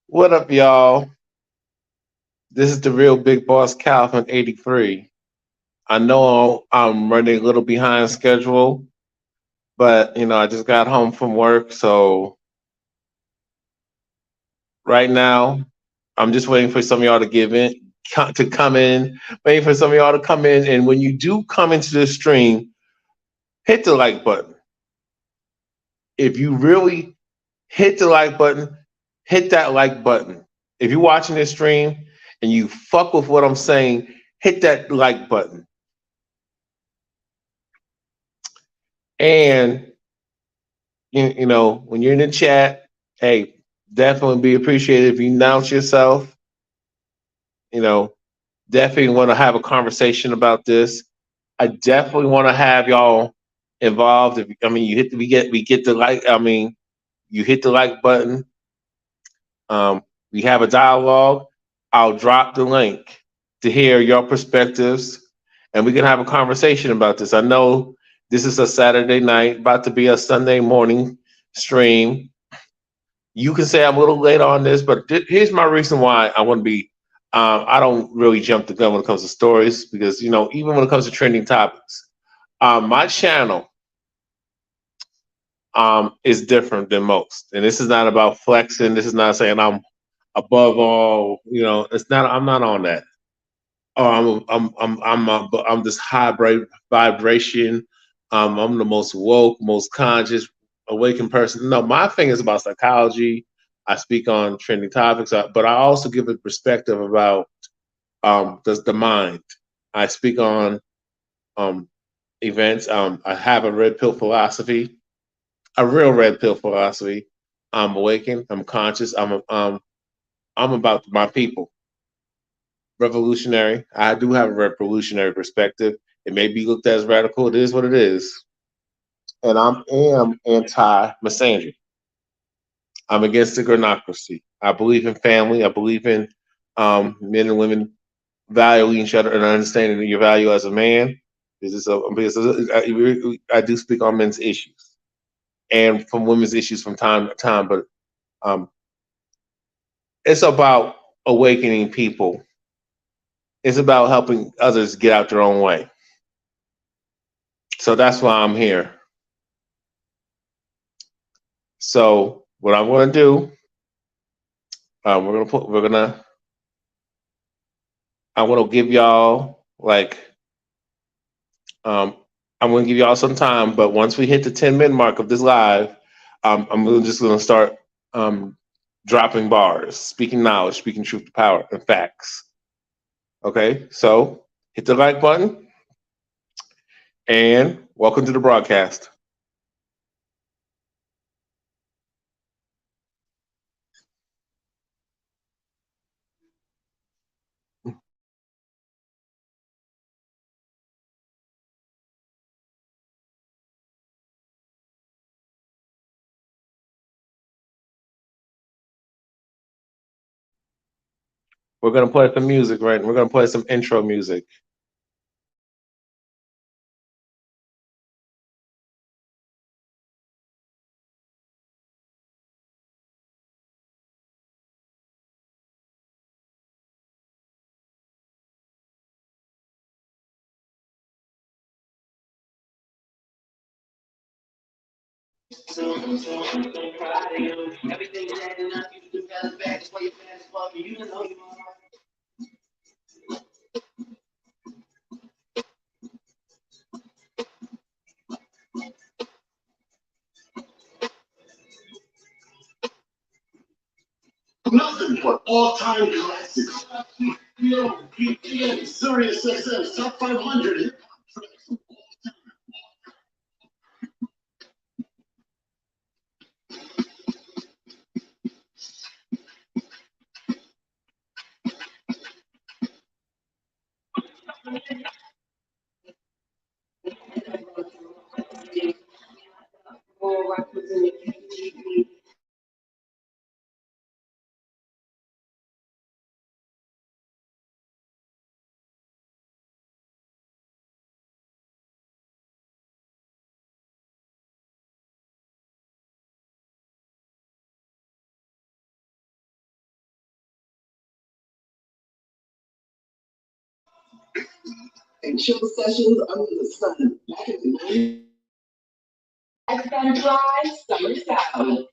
What up, y'all? This is the real Big Boss Cal from 83. I know I'm running a little behind schedule, but I just got home from work, so right now I'm just waiting for some of y'all to come in, waiting for some of y'all to come in, and when you do come into the stream, hit the like button. If you really hit the like button, hit that like button. If you're watching this stream and you fuck with what I'm saying, hit that like button. And when you're in the chat, hey, definitely be appreciated if you announce yourself. You know, definitely want to have a conversation about this. I definitely want to have y'all involved. You hit we get the like. You hit the like button. We have a dialogue. I'll drop the link to hear your perspectives, and we can have a conversation about this. I know this is a Saturday night, about to be a Sunday morning stream. You can say I'm a little late on this, but here's my reason why I want to be. I don't really jump the gun when it comes to stories because even when it comes to trending topics, my channel is different than most, and this is not about flexing. This is not saying I'm above all. It's not. I'm not on that. Oh, I'm this vibration. I'm the most woke, most conscious, awakened person. No, my thing is about psychology. I speak on trending topics, but I also give a perspective about the mind. I speak on um, events. I have a red pill philosophy, a real red pill philosophy. I'm awakened. I'm conscious. I'm about my people. Revolutionary. I do have a revolutionary perspective. It may be looked at as radical. It is what it is. And I am anti-misandry. I'm against the granocracy. I believe in family. I believe in men and women valuing each other and understanding your value as a man. I do speak on men's issues and from women's issues from time to time, but um, it's about awakening people. It's about helping others get out their own way. So that's why I'm here. So what I'm going to do, I'm going to give y'all um, I'm going to give y'all some time. But once we hit the 10-minute mark of this live, just going to start um, dropping bars, speaking knowledge, speaking truth to power and facts. Okay, so hit the like button and welcome to the broadcast. We're going to play some music, right? We're going to play some intro music. Nothing but all-time classics. Serious XM's top 500. chill sessions under the sun. Back in the 90s. Sun Drive, Summer Sound.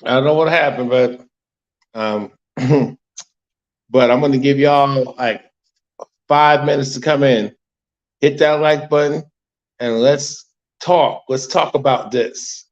I don't know what happened, um, but I'm gonna give y'all like 5 minutes to come in. Hit that like button and let's talk. Let's talk about this.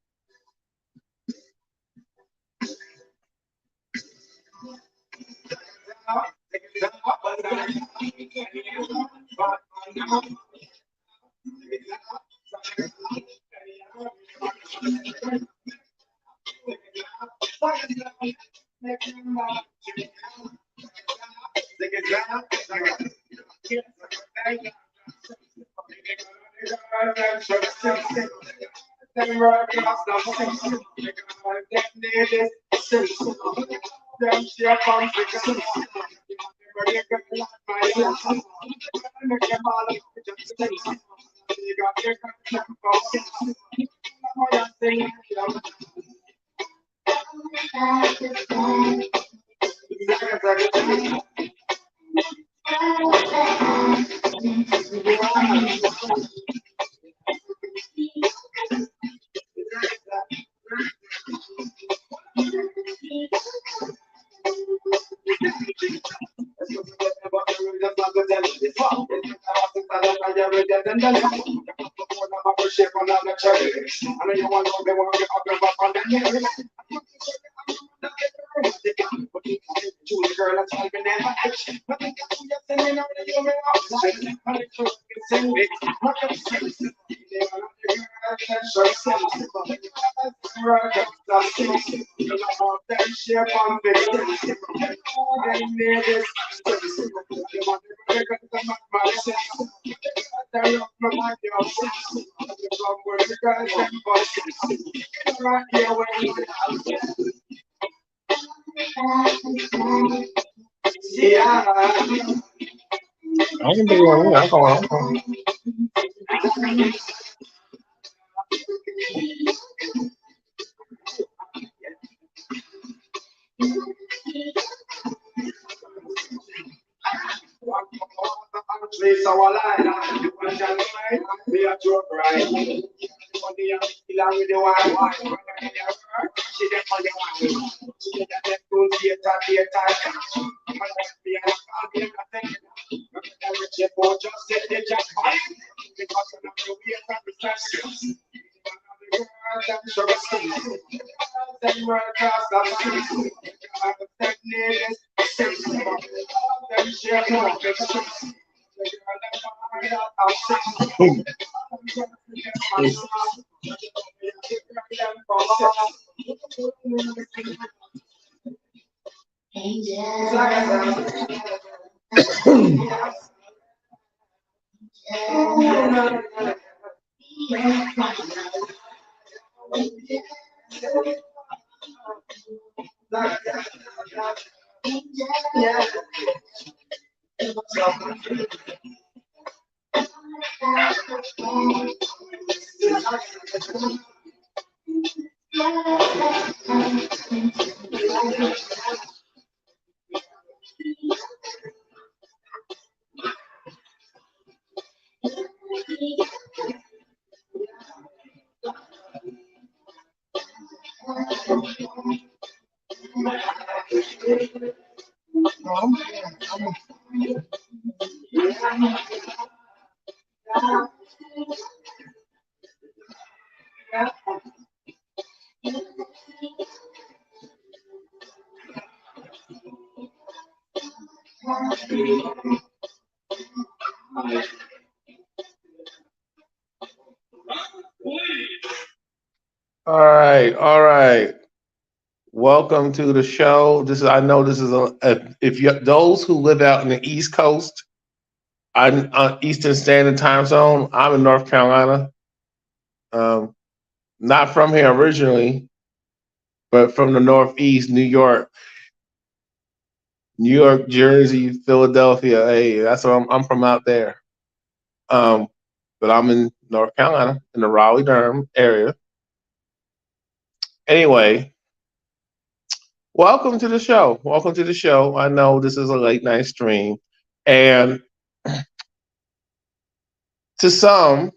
I can be on here. All right, all right. Welcome to the show. This is I know this is a if you those who live out in the East Coast, I'm Eastern Standard Time Zone. I'm in North Carolina. Um, not from here originally, but from the Northeast, New York, Jersey, Philadelphia. Hey, that's what I'm from out there. Um, but I'm in North Carolina, in the Raleigh Durham area. Anyway, welcome to the show. Welcome to the show. I know this is a late night stream, and to some,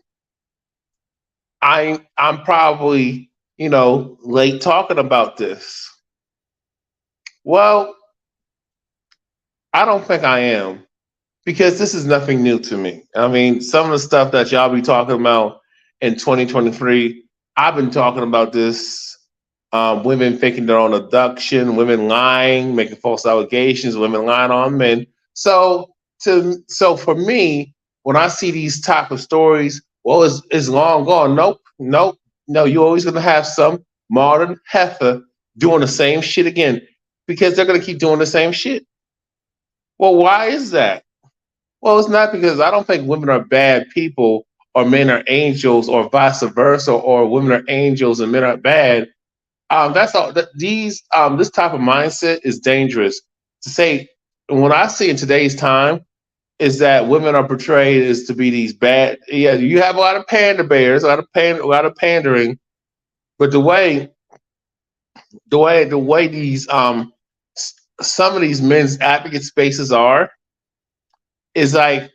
I'm probably late talking about this. Well, I don't think I am because this is nothing new to me. I mean, some of the stuff that y'all be talking about in 2023, I've been talking about this. Women faking their own abduction, women lying, making false allegations, women lying on men. So for me, when I see these type of stories, well, it's long gone. Nope, nope, no. You're always gonna have some modern heifer doing the same shit again because they're gonna keep doing the same shit. Well, why is that? Well, it's not because I don't think women are bad people or men are angels or vice versa or women are angels and men are bad. That's all. This type of mindset is dangerous. To say, and what I see in today's time is that women are portrayed as to be these bad. Yeah, you have a lot of panda bears, a lot of pandering, but the way these some of these men's advocate spaces are is like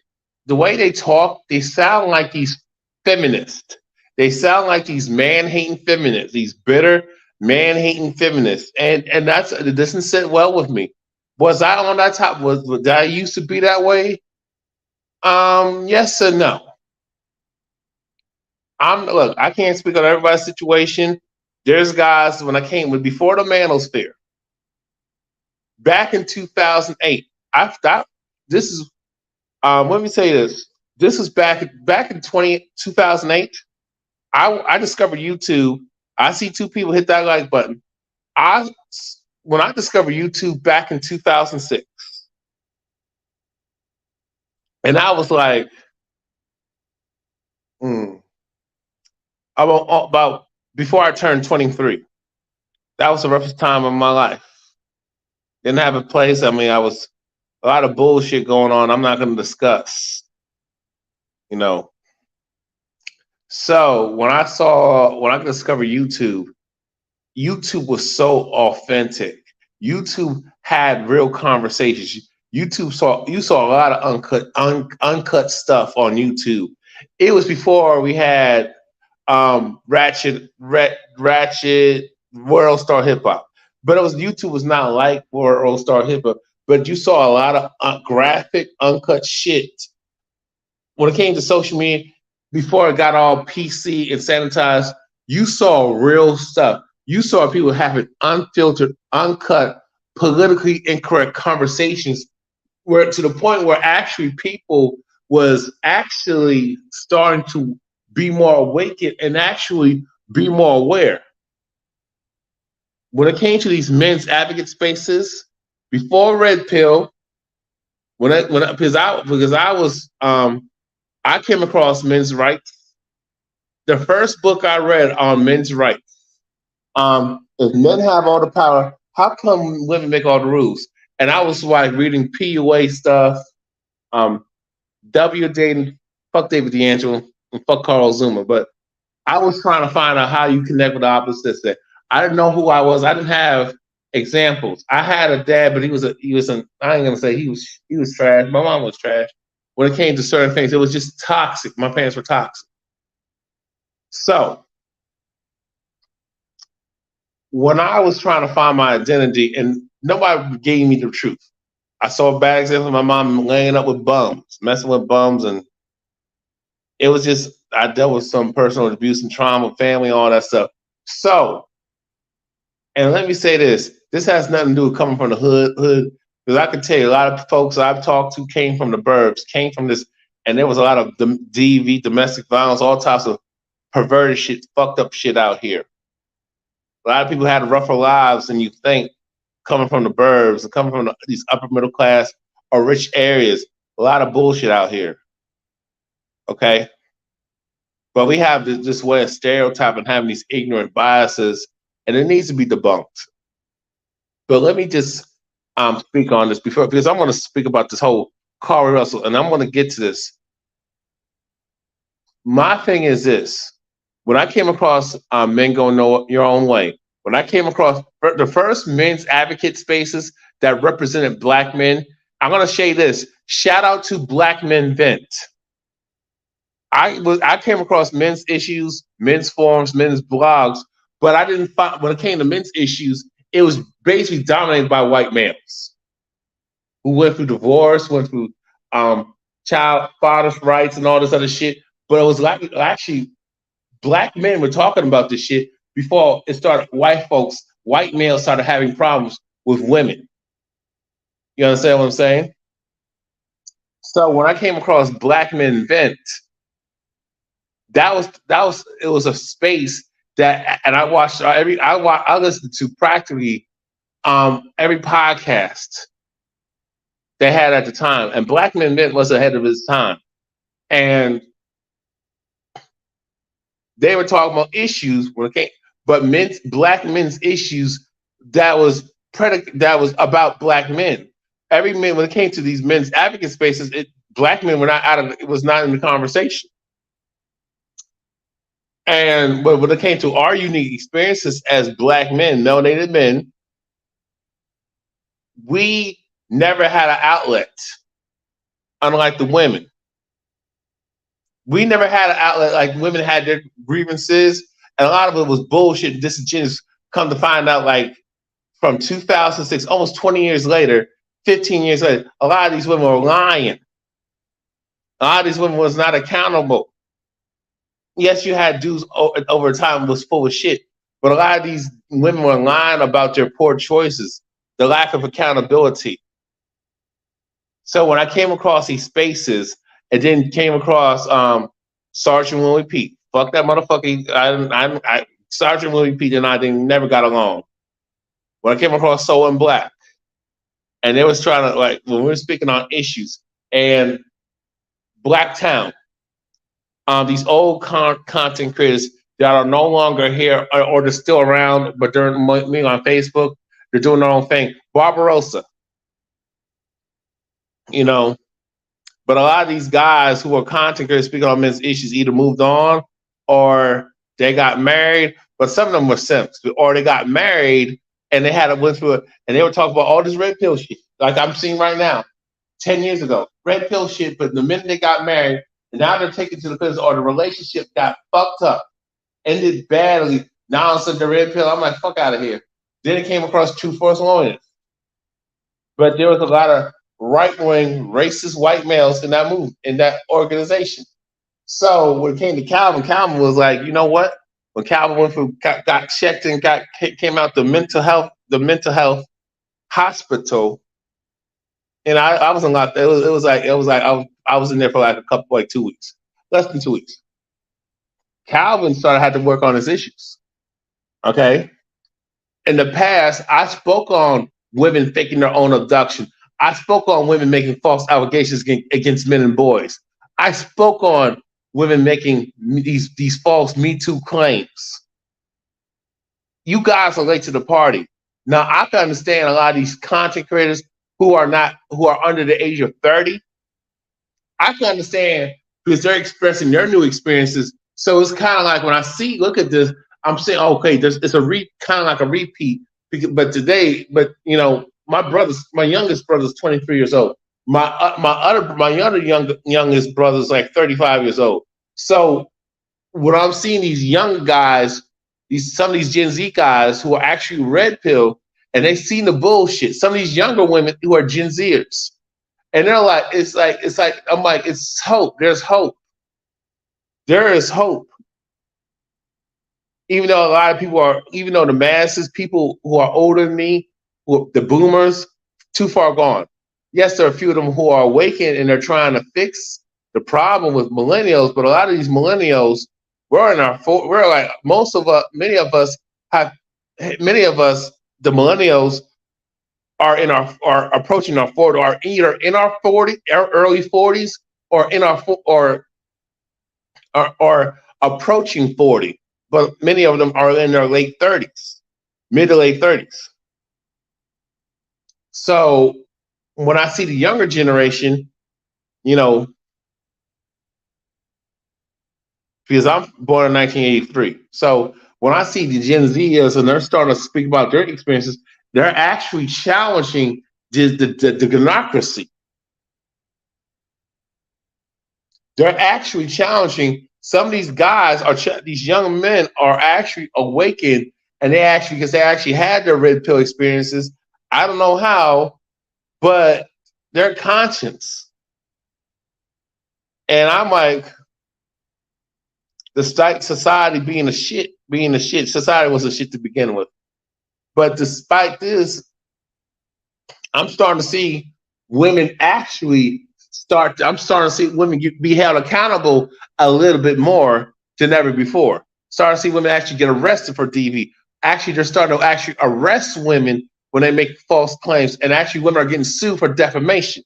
the way they talk. They sound like these feminists. They sound like these man hating feminists. These bitter man hating feminists, and it doesn't sit well with me. Was I on that top? Did I used to be that way? Yes and no. Look. I can't speak on everybody's situation. There's guys when I came with before the Manosphere back in 2008. I stopped. This is let me say this. This was back in 2008. I discovered YouTube. I see two people hit that like button. I When I discovered YouTube back in 2006, and I was like, hmm, about before I turned 23. That was the roughest time of my life. Didn't have a place. I mean, I was a lot of bullshit going on. I'm not going to discuss, you know. So when I discovered YouTube, YouTube was so authentic. YouTube had real conversations. you saw a lot of uncut stuff on YouTube. It was before we had Ratchet World Star Hip Hop, but it was YouTube was not like World Star Hip Hop. But you saw a lot of graphic, uncut shit when it came to social media. Before it got all PC and sanitized, you saw real stuff. You saw people having unfiltered, uncut, politically incorrect conversations where to the point where actually people was actually starting to be more awakened and actually be more aware. When it came to these men's advocate spaces, before Red Pill, because I was I came across men's rights. The first book I read on men's rights. If men have all the power, how come women make all the rules? And I was like reading PUA stuff, W dating, fuck David D'Angelo, and fuck Carl Zuma. But I was trying to find out how you connect with the opposite sex. I didn't know who I was. I didn't have examples. I had a dad, but he was an I ain't gonna say he was trash. My mom was trash. When it came to certain things, it was just toxic. My parents were toxic. So when I was trying to find my identity, and nobody gave me the truth. I saw bad examples of my mom laying up with bums, messing with bums, and it was just I dealt with some personal abuse and trauma, family, all that stuff. So, and let me say this: this has nothing to do with coming from the hood, because I can tell you a lot of folks I've talked to came from the burbs, came from this, and there was a lot of DV, domestic violence, all types of perverted shit, fucked up shit out here. A lot of people had rougher lives than you think, coming from the burbs and coming from these upper middle class or rich areas. A lot of bullshit out here. Okay? But we have this way of stereotyping, having these ignorant biases, and it needs to be debunked. But let me just speak on this because I'm going to speak about this whole Carly Russell, and I'm going to get to this. My thing is this. When I came across Men Go Your Own Way, when I came across the first men's advocate spaces that represented Black men, I'm going to say this. Shout out to Black Men Vent. I came across men's issues, men's forums, men's blogs, but I didn't find, when it came to men's issues, it was basically dominated by white males who went through divorce, went through child father's rights and all this other shit. But it was like actually Black men were talking about this shit before it started. White males started having problems with women. You understand what I'm saying? So when I came across Black Men Vent, it was a space that, and I watched I listened to practically every podcast they had at the time, and Black Men Vent was ahead of its time, and they were talking about issues when it came, but Black men's issues that was about Black men. Every man when it came to these men's advocate spaces, Black men were not it was not in the conversation. And but when it came to our unique experiences as Black men, melanated men, we never had an outlet, unlike the women. We never had an outlet like women had their grievances, and a lot of it was bullshit and disingenuous. Come to find out, like from 2006, almost 20 years later, 15 years later, a lot of these women were lying. A lot of these women was not accountable. Yes, you had dudes over time was full of shit, but a lot of these women were lying about their poor choices, the lack of accountability. So when I came across these spaces, and then came across Sergeant Willie Pete. Fuck that motherfucker. Sergeant Willie Pete and I never got along. When I came across So in Black, and they was trying to, like, when we were speaking on issues, and Blacktown, these old content creators that are no longer here, or they're still around, but they're me on Facebook, they're doing their own thing. Barbarossa, you know. But a lot of these guys who are content creators speaking on men's issues either moved on or they got married, but some of them were simps, or they got married and they went through it, and they were talking about all this red pill shit, like I'm seeing right now. 10 years ago. Red pill shit, but the minute they got married, and now they're taken to the prison, or the relationship got fucked up, ended badly. Now all of a sudden the red pill, I'm like, fuck out of here. Then it came across True Force Loneliness. But there was a lot of right wing, racist white males in that move, in that organization. So when it came to Calvin, Calvin was like, you know what? When Calvin went for got checked and came out the mental health hospital, and I was in lot. It was like I was in there for like a couple, like 2 weeks, less than 2 weeks. Calvin started had to work on his issues. Okay, in the past, I spoke on women faking their own abduction. I spoke on women making false allegations against men and boys. I spoke on women making these false Me Too claims. You guys are late to the party. Now I can understand a lot of these content creators who are under the age of 30. I can understand because they're expressing their new experiences. So it's kind of like when I look at this, I'm saying, okay, it's kind of like a repeat. But my youngest brother is 23 years old. Youngest brother is like 35 years old. So when I'm seeing these young guys, some of these Gen Z guys who are actually red pill, and they seen the bullshit. Some of these younger women who are Gen Zers, and they're like, I'm like, it's hope. There's hope. There is hope. Even though a lot of people even though the masses, people who are older than me, the boomers, too far gone. Yes, there are a few of them who are awakened and they're trying to fix the problem with millennials, but a lot of these millennials, we're like many of us, the millennials are approaching our 40, are either in our early 40s, or or approaching 40, but many of them are in their late 30s, mid to late 30s. So when I see the younger generation, you know, because I'm born in 1983, so when I see the Gen Zers and they're starting to speak about their experiences, they're actually challenging the democracy. They're actually challenging some of these guys these young men are actually awakened, and because they actually had their red pill experiences. I don't know how, but their conscience. And I'm like, the society being a shit, society was a shit to begin with. But despite this, I'm starting to see women actually I'm starting to see women be held accountable a little bit more than ever before. Starting to see women actually get arrested for DV. Actually, they're starting to actually arrest women when they make false claims, and actually women are getting sued for defamation.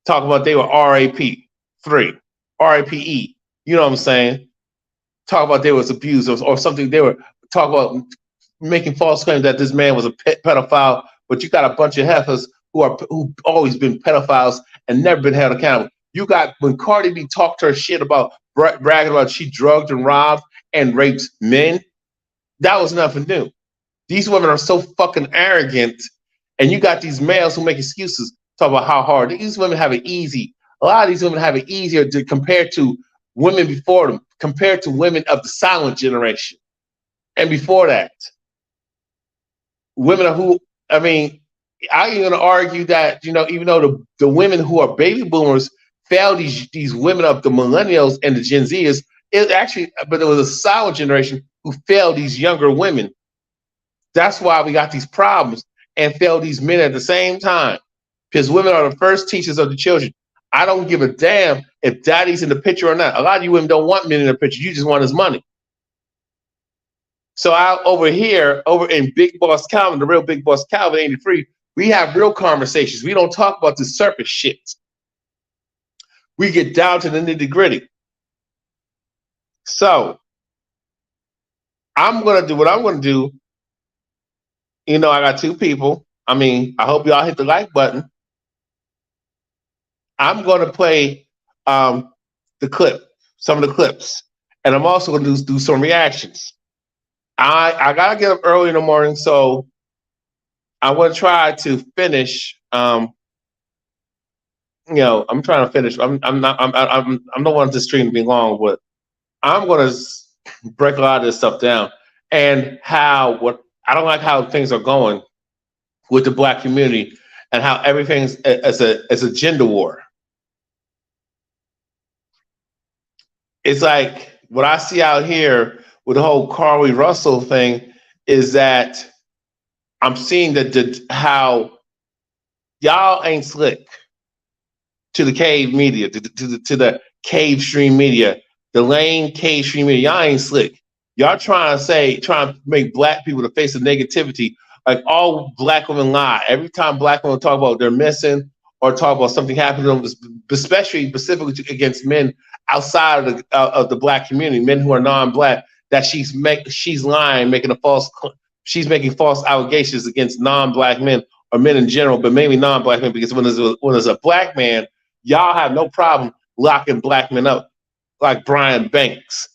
Talk about they were RAP3, RAPE. You know what I'm saying? Talk about they was abused or something. They were talk about making false claims that this man was a pedophile, but you got a bunch of heifers who always been pedophiles and never been held accountable. You got when Cardi B talked her shit about bragging about she drugged and robbed and raped men, that was nothing new. These women are so fucking arrogant, and you got these males who make excuses, talk about how hard these women have it easy. A lot of these women have it easier compared to women before them, compared to women of the silent generation. And before that, women I even argue that, even though the women who are baby boomers failed these women of the millennials and the Gen Zers, but it was a silent generation who failed these younger women. That's why we got these problems and failed these men at the same time, because women are the first teachers of the children. I don't give a damn if daddy's in the picture or not. A lot of you women don't want men in the picture. You just want his money. So over in Big Boss Calvin, the real Big Boss Calvin 83, we have real conversations. We don't talk about the surface shit. We get down to the nitty gritty. So I'm going to do what I'm going to do. I got two people. I hope y'all hit the like button. I'm going to play some of the clips, and I'm also going to do some reactions. I got to get up early in the morning, so I want to try to finish, I'm trying to finish. I'm don't want this stream to be long, but I'm going to break a lot of this stuff down and how what I don't like how things are going with the black community and how everything's as a gender war. It's like what I see out here with the whole Carly Russell thing is that I'm seeing that how y'all ain't slick to the cave media, to the cave stream media, the lame cave stream media. Y'all ain't slick. Y'all trying to make black people the face of negativity. Like all black women lie. Every time black women talk about they're missing or talk about something happening to them, especially specifically against men outside of the black community, men who are non-black, that she's lying, she's making false allegations against non-black men or men in general, but mainly non-black men, because when there's a black man, y'all have no problem locking black men up like Brian Banks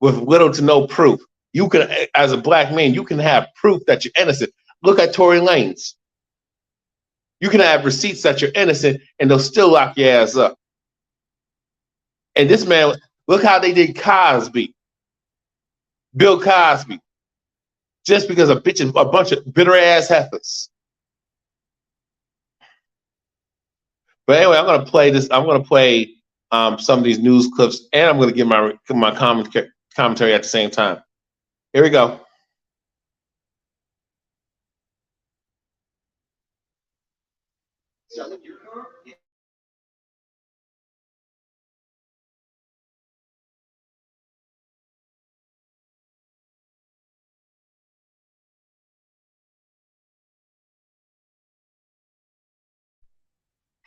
with little to no proof. You can, as a black man, you can have proof that you're innocent. Look at Tory Lanez. You can have receipts that you're innocent and they'll still lock your ass up. And this man, look how they did Cosby, Bill Cosby, just because a bunch of bitter ass heifers. But anyway, I'm gonna play this. I'm gonna play some of these news clips, and I'm gonna give my commentary at the same time. Here we go.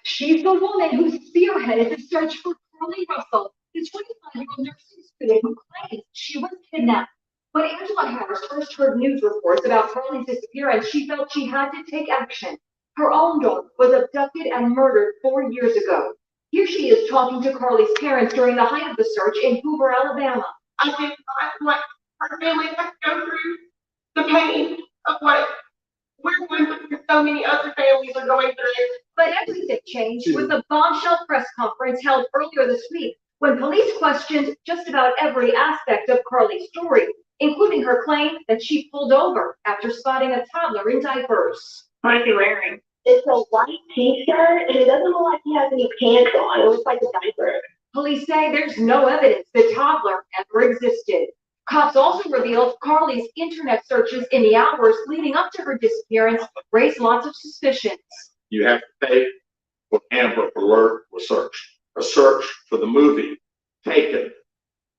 She's the woman who spearheaded the search for Carly Russell, the 25-year-old nursing student who claims she was kidnapped. When Angela Harris first heard news reports about Carly's disappearance, she felt she had to take action. Her own daughter was abducted and murdered 4 years ago. Here she is talking to Carly's parents during the height of the search in Hoover, Alabama. I did not want our family to go through the pain of what we're going through. So many other families are going through. But everything changed with the bombshell press conference held earlier this week when police questioned just about every aspect of Carly's story, including her claim that she pulled over after spotting a toddler in diapers. What is he wearing? It's a white t-shirt, and it doesn't look like he has any pants on. It looks like a diaper. Police say there's no evidence the toddler ever existed. Cops also revealed Carly's internet searches in the hours leading up to her disappearance raised lots of suspicions. You have to pay for Amber Alert research, a search for the movie Taken,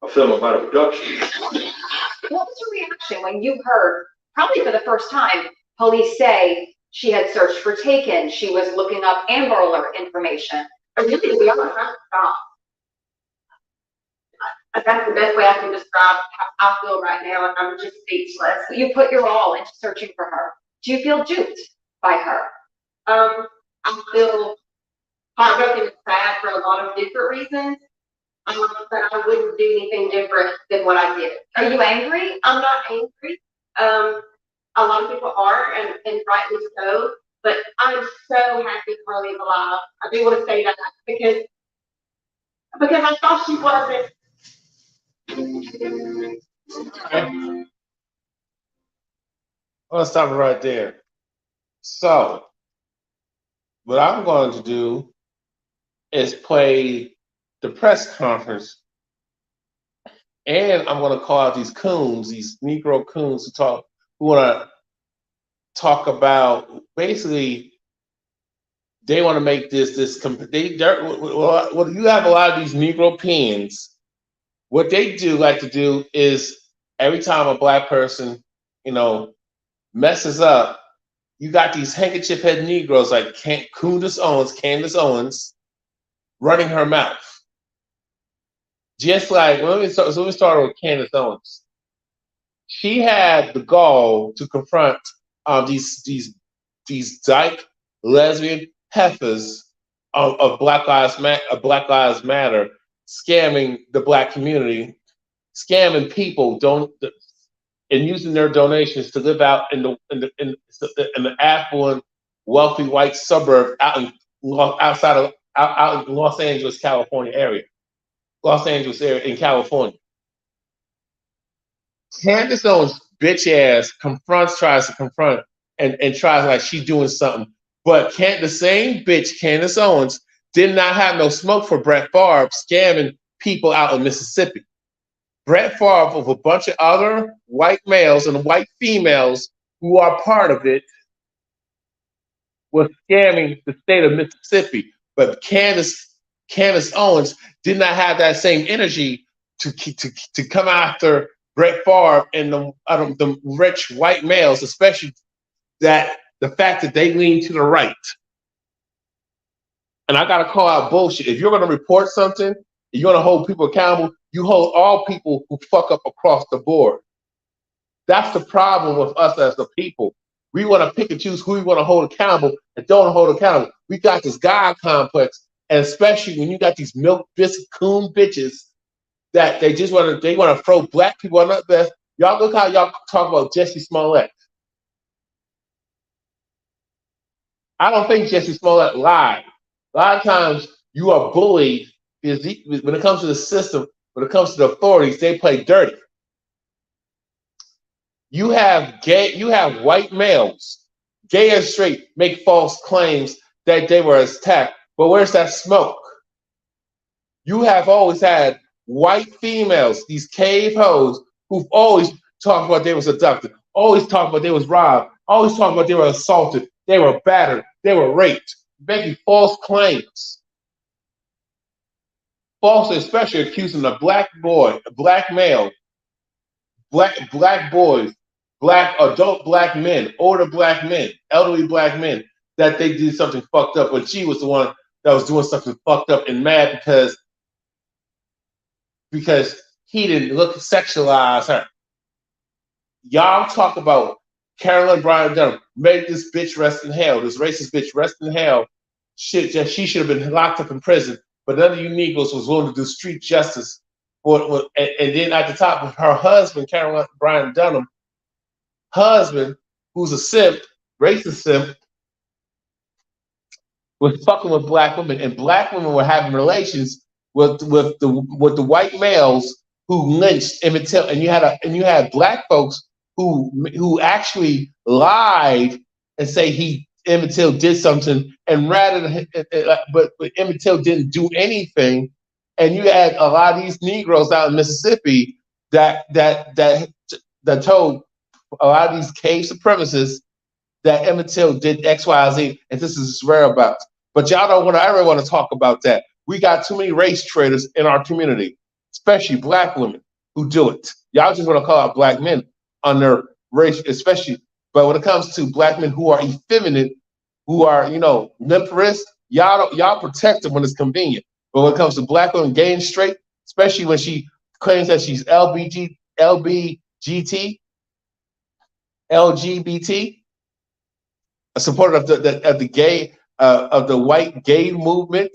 a film about abduction. What was your reaction when you heard, probably for the first time, police say she had searched for Taken, she was looking up Amber Alert information? I really, to be honest, I'm shocked. That's the best way I can describe how I feel right now, and I'm just speechless. You put your all into searching for her. Do you feel duped by her? I feel heartbroken and sad for a lot of different reasons, but I wouldn't do anything different than what I did. Are you angry? I'm not angry. A lot of people are, and rightly so, but I'm so happy Carly's alive. I do want to say that because I thought she wasn't. Okay. Let's stop it right there. So, what I'm going to do is play the press conference, and I'm going to call out these coons, these Negro coons who want to talk about basically they want to make you have a lot of these Negro pens. What they like to do is every time a black person, messes up, you got these handkerchief head Negroes like Candace Owens, running her mouth. Just like, let me start with Candace Owens. She had the gall to confront these dyke lesbian heifers of Black Lives Matter, scamming the black community, scamming people, and using their donations to live out in the affluent, wealthy white suburb out outside of out in Los Angeles, California area, Los Angeles area in California. Candace Owens bitch ass tries to confront and tries like she's doing something. But the same bitch, Candace Owens, did not have no smoke for Brett Favre scamming people out in Mississippi. Brett Favre with a bunch of other white males and white females who are part of it was scamming the state of Mississippi. But Candace Owens did not have that same energy to come after Brett Favre and the rich white males, especially that the fact that they lean to the right. And I gotta call out bullshit. If you're gonna report something, you're gonna hold people accountable, you hold all people who fuck up across the board. That's the problem with us as the people. We want to pick and choose who we want to hold accountable and don't hold accountable. We got this God complex, and especially when you got these milk biscuit coon bitches that they want to throw black people on the best. Y'all look how y'all talk about Jesse Smollett. I don't think Jesse Smollett lied. A lot of times you are bullied because when it comes to the system, when it comes to the authorities, they play dirty. You have white males, gay and straight, make false claims that they were attacked. But where's that smoke? You have always had white females, these cave hoes, who've always talked about they was abducted, always talked about they was robbed, always talked about they were assaulted, they were battered, they were raped, making false claims. Falsely, especially accusing a black boy, a black male, black boys, black adult black men, older black men, elderly black men, that they did something fucked up when she was the one that was doing something fucked up and mad because he didn't sexualize her. Y'all talk about Carolyn Bryan Dunham, made this bitch rest in hell, this racist bitch rest in hell. Shit, she should have been locked up in prison, but none of you Negroes was willing to do street justice. And then at the top of her husband, Carolyn Bryan Dunham, husband, who's a simp, racist simp, was fucking with black women, and black women were having relations with the white males who lynched Emmett Till, and you had black folks who actually lied and say Emmett Till did something, and but Emmett Till didn't do anything, and you had a lot of these Negroes out in Mississippi that told a lot of these cave supremacists that Emmett Till did X, Y, Z, and this is his whereabouts. But y'all don't ever want to talk about that. We got too many race traitors in our community, especially black women who do it. Y'all just want to call out black men on their race, especially. But when it comes to black men who are effeminate, who are limp wrist, y'all protect them when it's convenient. But when it comes to black women gay and straight, especially when she claims that she's LGBT, a supporter of the gay of the white gay movement,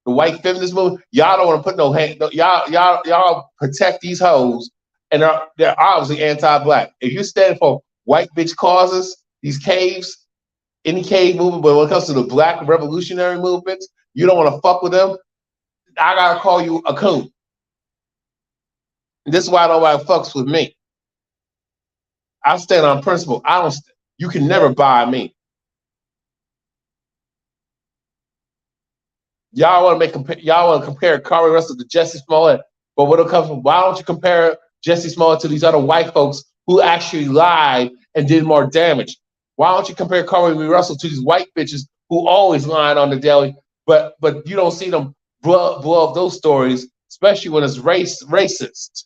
the white feminist movement. Y'all don't want to put no hand. Y'all protect these hoes, and they're obviously anti-black. If you stand for white bitch causes, these caves, any cave movement, but when it comes to the black revolutionary movements, you don't want to fuck with them. I gotta call you a coon. And this is why nobody fucks with me. I stand on principle. You can never buy me. Y'all want to compare Carly Russell to Jesse Smollett, but when it comes from, why don't you compare Jesse Smollett to these other white folks who actually lied and did more damage? Why don't you compare Carly Russell to these white bitches who always lied on the daily, but you don't see them blow up those stories, especially when it's racist.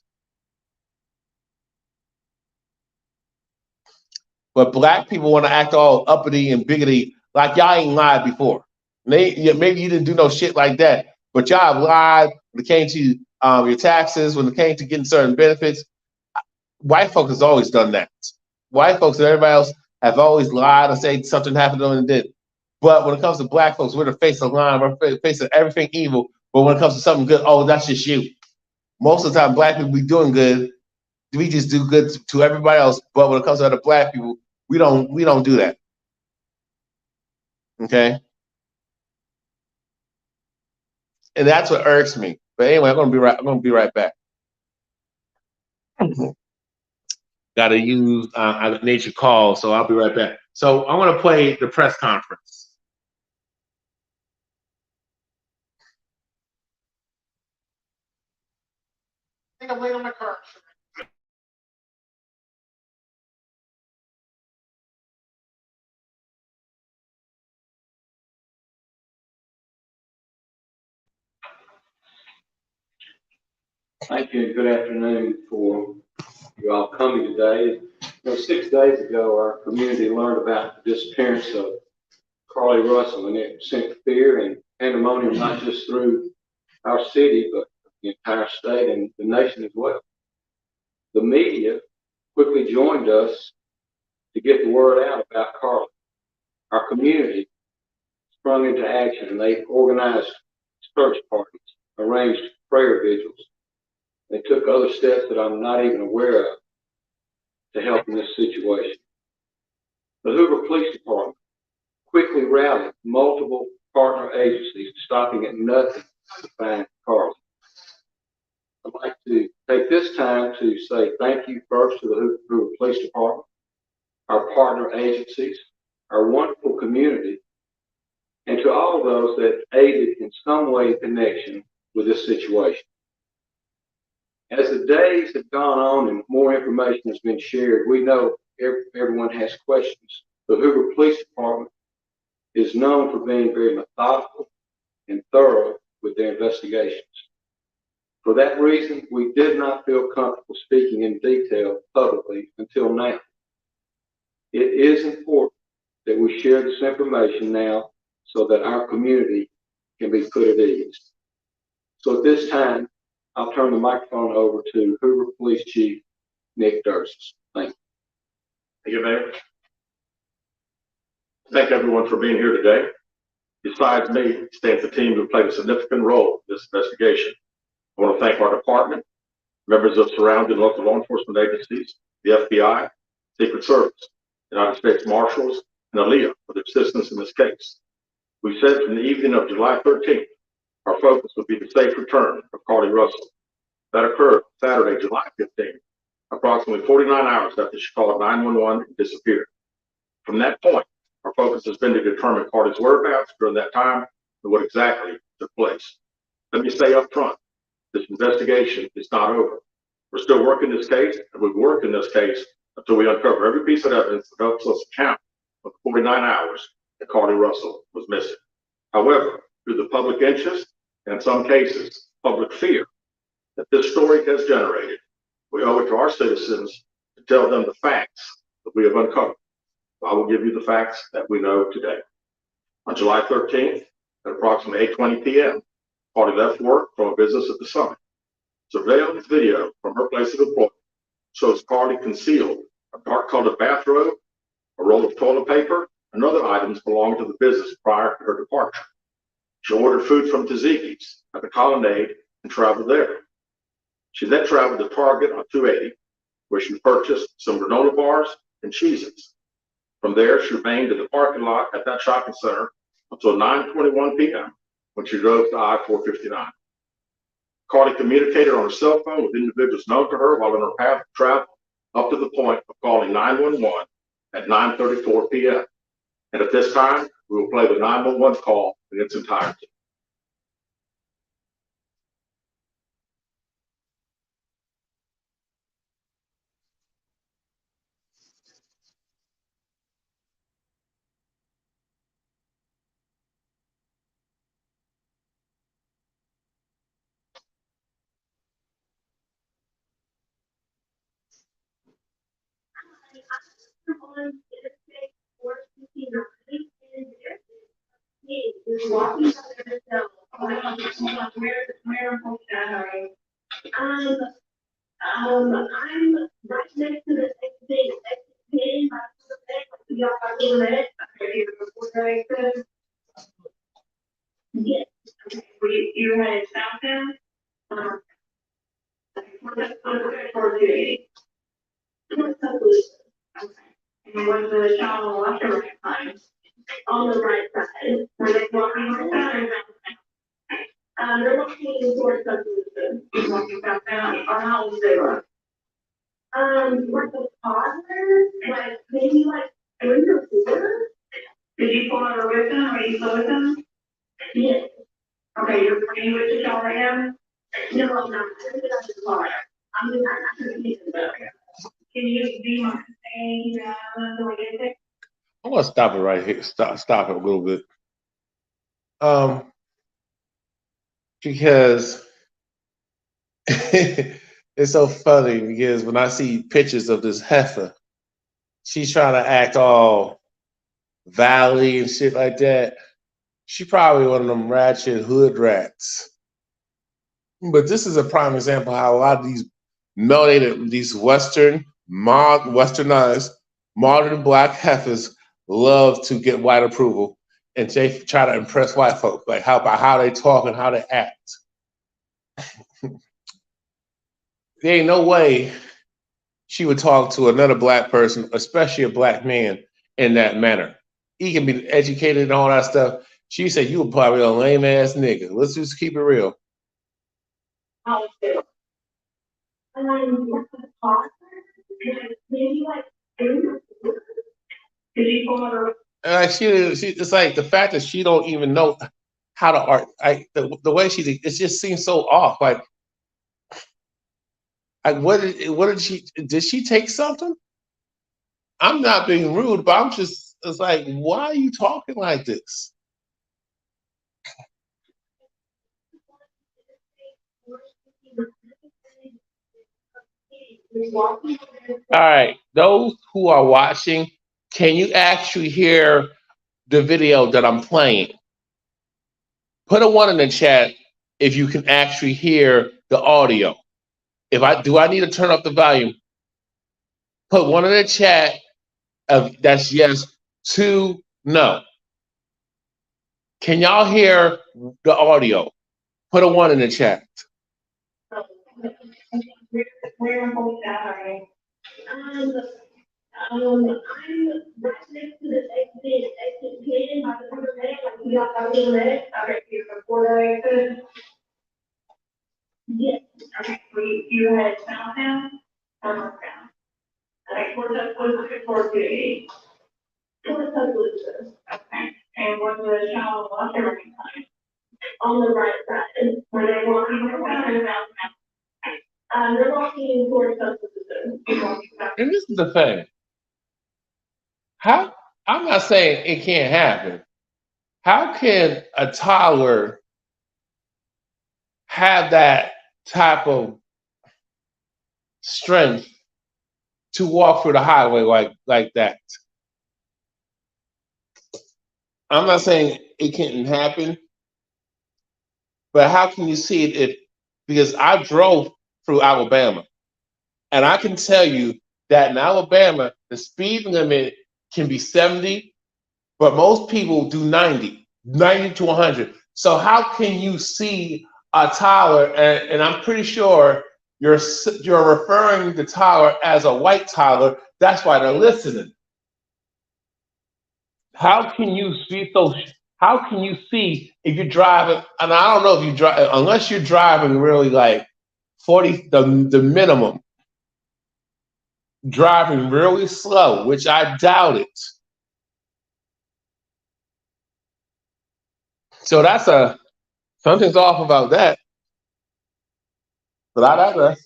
But black people want to act all uppity and biggity like y'all ain't lied before. Maybe you didn't do no shit like that, but y'all have lied when it came to your taxes, when it came to getting certain benefits. White folks has always done that. White folks and everybody else have always lied and said something happened to them and did. But when it comes to black folks, we're the face of the line, we're the face of everything evil. But when it comes to something good, oh, that's just you. Most of the time, black people be doing good. We just do good to everybody else. But when it comes to other black people, we don't do that. Okay. And that's what irks me. But anyway, I'm gonna be right back. Gotta use I need your call, so I'll be right back. So I want to play the press conference. I think I'm waiting on my car. Thank you and good afternoon for you all coming today. 6 days ago, our community learned about the disappearance of Carly Russell, and it sent fear and pandemonium not just through our city, but the entire state and the nation as well. The media quickly joined us to get the word out about Carly. Our community sprung into action and they organized search parties, arranged prayer vigils. They took other steps that I'm not even aware of to help in this situation. The Hoover Police Department quickly rallied multiple partner agencies, stopping at nothing to find Carly. I'd like to take this time to say thank you first to the Hoover Police Department, our partner agencies, our wonderful community, and to all of those that aided in some way in connection with this situation. As the days have gone on and more information has been shared, we know everyone has questions. The Hoover Police Department is known for being very methodical and thorough with their investigations. For that reason, we did not feel comfortable speaking in detail publicly until now. It is important that we share this information now so that our community can be put at ease. So at this time, I'll turn the microphone over to Hoover Police Chief Nick Dursis. Thank you. Thank you, Mayor. Thank everyone for being here today. Besides me, stands the team who played a significant role in this investigation. I want to thank our department, members of surrounding local law enforcement agencies, the FBI, Secret Service, United States Marshals, and ALEA for their assistance in this case. We said from the evening of July 13th, our focus would be the safe return of Carly Russell. That occurred Saturday, July 15th, approximately 49 hours after she called 911 and disappeared. From that point, our focus has been to determine Carly's whereabouts during that time and what exactly took place. Let me say up front, this investigation is not over. We're still working this case, and we've worked in this case until we uncover every piece of evidence that helps us account for the 49 hours that Carly Russell was missing. However, through the public interest, and in some cases, public fear that this story has generated, we owe it to our citizens to tell them the facts that we have uncovered. So I will give you the facts that we know today. On July 13th, at approximately 8:20 p.m., Carly left work from a business at the Summit. Surveillance video from her place of employment shows Carly concealed a dark-colored bathrobe, a roll of toilet paper, and other items belonging to the business prior to her departure. She ordered food from Tzatziki's at the Colonnade and traveled there. She then traveled to Target on 280, where she purchased some granola bars and cheeses. From there, she remained in the parking lot at that shopping center until 9:21 p.m. when she drove to I-459. Carly communicated on her cell phone with individuals known to her while on her path of travel up to the point of calling 911 at 9:34 p.m. And at this time, we will play the 911 call in its entirety. Walking up there, so I'm right next to the same thing. Y'all are doing it. Yes. You had southbound? For 280. Okay. And was the child on the left or right side? On the right side. Were they walking on the side? They're looking for some solution. Talking about that, or how old they were. Like the toddler, like maybe like 3 or 4. Did you pull over with them? Are you still with them? Yes. Okay, you're praying with the child right now? No, I'm not. I'm going to the car. I'm not going to be in the car. Can you be my saying, the way you think? I'm gonna stop it right here. Stop it a little bit. Because it's so funny because when I see pictures of this heifer, she's trying to act all valley and shit like that. She probably one of them ratchet hood rats. But this is a prime example how a lot of these melanated, these westernized, modern black heifers love to get white approval and they try to impress white folks, like how they talk and how they act. There ain't no way she would talk to another black person, especially a black man, in that manner. He can be educated and all that stuff. She said, "You were probably a lame ass nigga." Let's just keep it real. How old they were. Like the toddler, like maybe like 3 or 4. Did you pull over? She, it's like the fact that she don't even know how to art. The way it just seems so off. What did she take something? I'm not being rude, but it's like, why are you talking like this? All right, those who are watching, can you actually hear the video that I'm playing? Put a 1 in the chat if you can actually hear the audio. Do I need to turn up the volume? Put 1 in the chat of that's yes, 2 no. Can y'all hear the audio? Put a 1 in the chat. Where are we at? I'm right next to the exit 10 by the quarter deck, like we got that little leg. Okay, you're before the exit. Yes. Okay, you had southbound or northbound? Okay, towards the towards Tuscaloosa. Okay, and was the child lost everything time? On the right side. Were they walking northbound or southbound? They're walking towards Tuscaloosa. And this is the thing. How I'm not saying it can't happen. How can a toddler have that type of strength to walk through the highway like that? I'm not saying it can't happen, but how can you see it if because I drove through Alabama and I can tell you that in Alabama the speed limit can be 70, but most people do 90 to 100. So how can you see a toddler and I'm pretty sure you're referring to Tyler as a white Tyler. That's why they're listening. How can you see so? How can you see if you're driving? And I don't know if you drive unless you're driving really like 40, the minimum. Driving really slow, which I doubt it. So something's off about that. But I digress.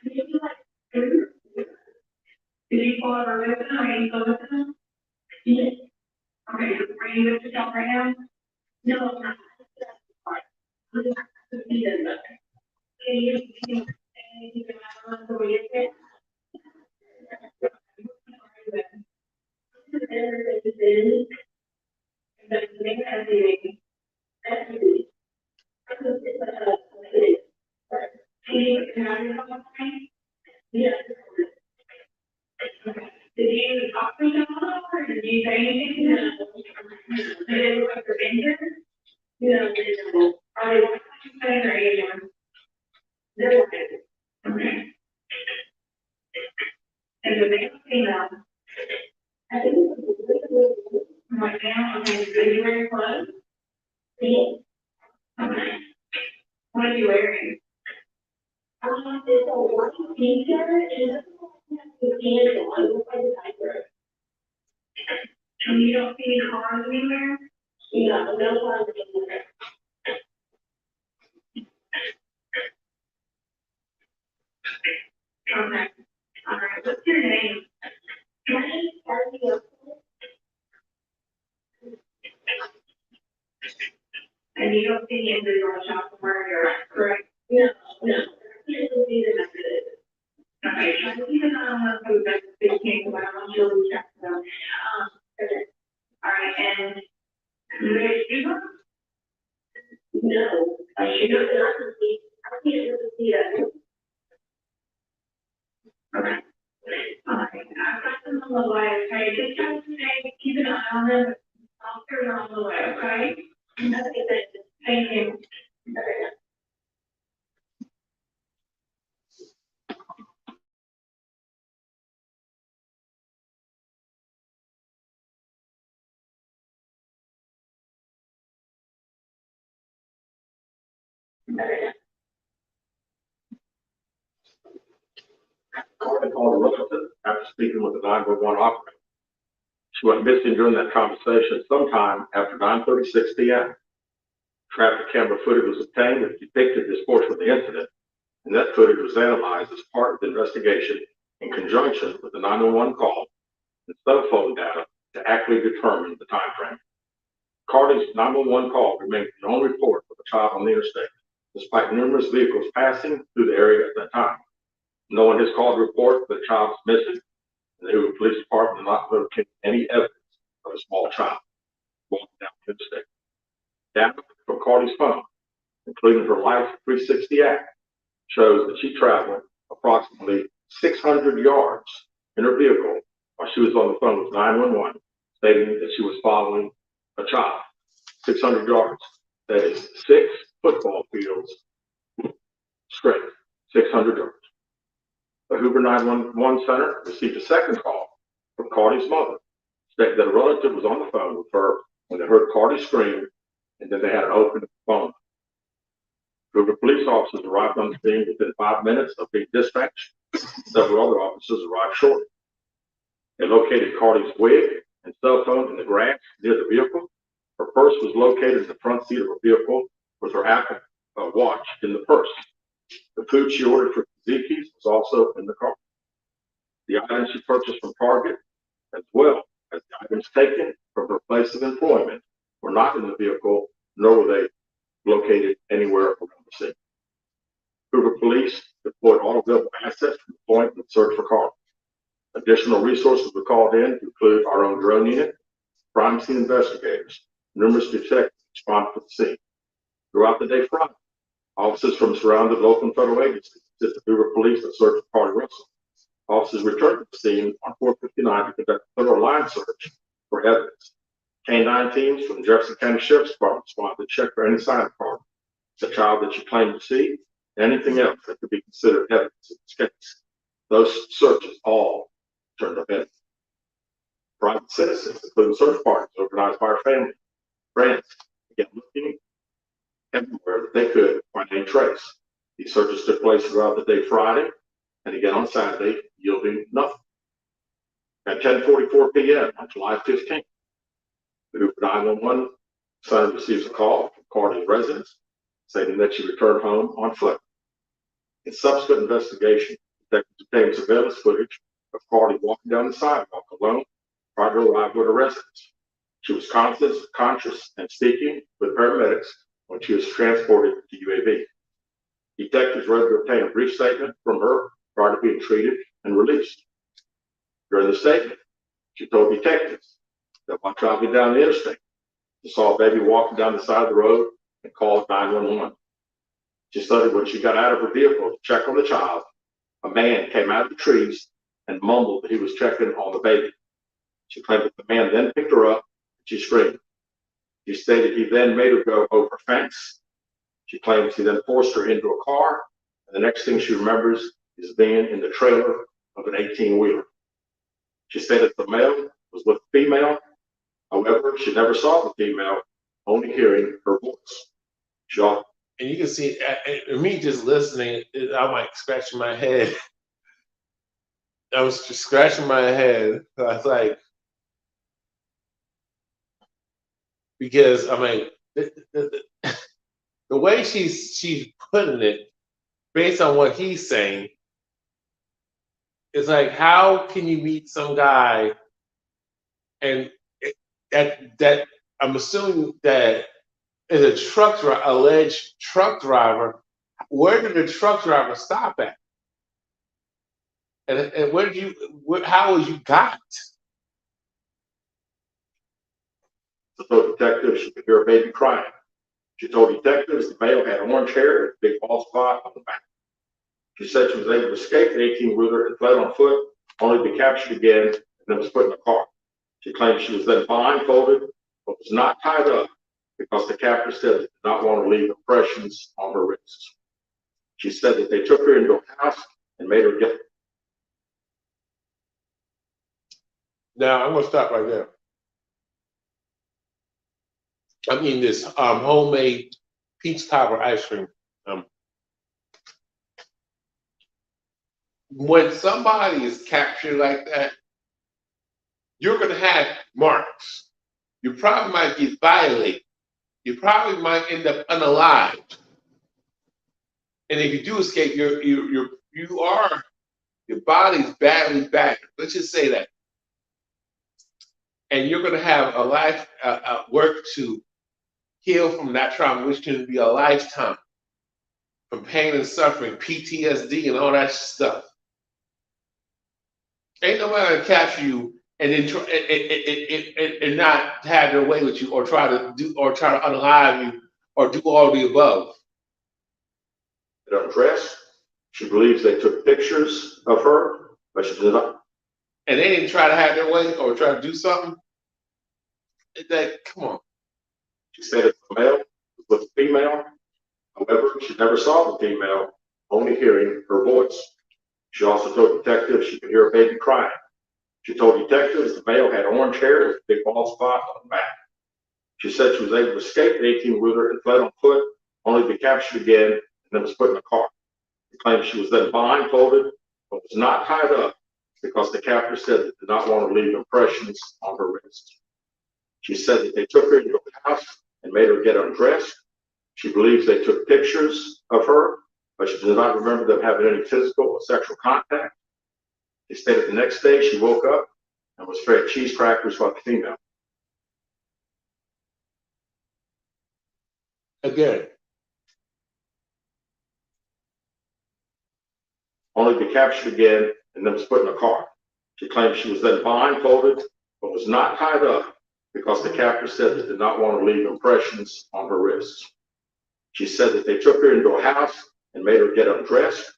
Maybe like 3 or 4. Did you pull over with them or you go with them? Yes. Okay, are you with the child right now? No, I'm not. I'm not to see them. Can you the way you said? Yeah. Did you talk to them or did you say anything? Did they look like they're injured? No, they don't. Are they what you saying or you? They're okay. Okay. And the next thing, I think Okay. What are you wearing? It's a white t-shirt and it's a pants on. Looks like a diaper. And you don't see any cars anywhere? No, no cars anywhere. Okay. All right. What's your name? My name is Darcy. And you don't see any individual shop from where you're at, correct? No, no. This will be the method. Okay, try to keep an eye on the food that's speaking, but I'm sure we check them. Okay. All right, and do they shoot them? No, I shoot them, and I can see, I can't really see that. Okay. All right, I've got them on the way, okay, just try to stay, keep an eye on them, I'll turn on the way, okay? Okay, thank you. Okay. I called a relative after speaking with the 911 operator. She went missing during that conversation sometime after 9:36 p.m. Traffic camera footage was obtained that depicted this portion of the incident, and that footage was analyzed as part of the investigation in conjunction with the 911 call and cell phone data to accurately determine the time frame. Carly's 911 call remained the only report of a child on the interstate, despite numerous vehicles passing through the area at that time. No one has called to report that a child is missing, and the Hoover Police Department did not locate any evidence of a small child walking down the interstate. Data from Carly's phone, including her Life 360 app, shows that she traveled approximately 600 yards in her vehicle while she was on the phone with 911, stating that she was following a child. 600 yards. That is 6 football fields straight. 600 yards. The Hoover 911 Center received a second call from Carly's mother, stating that a relative was on the phone with her when they heard Carly scream, and then they had an open phone. Hoover police officers arrived on the scene within 5 minutes of being dispatched. Several other officers arrived shortly. They located Carly's wig and cell phone in the grass near the vehicle. Her purse was located in the front seat of her vehicle with her Apple Watch in the purse. The food she ordered for Zeke's was also in the car. The items she purchased from Target, as well as the items taken from her place of employment, were not in the vehicle, nor were they located anywhere around the scene. Hoover police deployed all available assets from the point and search for Carly. Additional resources were called in to include our own drone unit, crime scene investigators, numerous detectives responded to the scene. Throughout the day Friday, officers from surrounding local and federal agencies assisted Hoover police in search for Carly Russell. Officers returned to the scene on 459 to conduct a thorough line search for evidence. K-9 teams from the Jefferson County Sheriff's Department responded to check for any sign of Carly, the child that she claimed to see, and anything else that could be considered evidence in this case. Those searches all turned up evidence. Private citizens, including search parties organized by our family, friends, began looking everywhere that they could find any trace. These searches took place throughout the day Friday and again on Saturday, yielding nothing. At 10:44 p.m. on July 15th, the Hoover 911 center receives a call from Carly's residence stating that she returned home on foot. In subsequent investigation, detectives obtained surveillance footage of Carly walking down the sidewalk alone prior to arrival at her residence. She was conscious and speaking with paramedics when she was transported to UAB. Detectives were able to obtain a brief statement from her prior to being treated and released. During the statement, she told detectives that while traveling down the interstate, she saw a baby walking down the side of the road and called 911. She stated when she got out of her vehicle to check on the child, a man came out of the trees and mumbled that he was checking on the baby. She claimed that the man then picked her up and she screamed. She stated he then made her go over a fence. She claims he then forced her into a car, and the next thing she remembers is being in the trailer of an 18-wheeler. She stated the male was with the female. However, she never saw the female, only hearing her voice. She also And you can see me just listening. I'm like scratching my head. I was just scratching my head. I was like, because I mean, the way she's putting it, based on what he's saying, it's like, how can you meet some guy and that I'm assuming that is a alleged truck driver. Where did the truck driver stop at? And where did how was you got? told detectives she could hear a baby crying. She told detectives the male had orange hair and a big bald spot on the back. She said she was able to escape the 18-wheeler and fled on foot, only to be captured again and then was put in a car. She claimed she was then blindfolded, but was not tied up because the captor said they did not want to leave impressions on her wrists. She said that they took her into a house and made her get. Now I'm gonna stop right there. I'm eating this homemade peach cobbler ice cream. When somebody is captured like that, you're gonna have marks. You probably might get violated. You probably might end up unalived. And if you do escape, your body's badly battered. Let's just say that. And you're gonna have a life work to heal from that trauma, which can be a lifetime from pain and suffering, PTSD, and all that stuff. Ain't nobody gonna capture you and then and not have their way with you, or try to unalive you, or do all the above. Undressed. She believes they took pictures of her, but she did not. And they didn't try to have their way or try to do something. Come on. She said it's a male with a female. However, she never saw the female, only hearing her voice. She also told detectives she could hear a baby crying. She told detectives the male had orange hair with a big bald spot on the back. She said she was able to escape the 18-wheeler and fled on foot, only to be captured again and then was put in a car. She claimed she was then blindfolded, but was not tied up because the captor said they did not want to leave impressions on her wrist. She said that they took her into a house and made her get undressed. She believes they took pictures of her, but she does not remember them having any physical or sexual contact. She stated the next day she woke up and was fed cheese crackers by the female. Again, only to be captured again and then was put in a car. She claimed she was then blindfolded, but was not tied up because the captor said they did not want to leave impressions on her wrists. She said that they took her into a house and made her get undressed.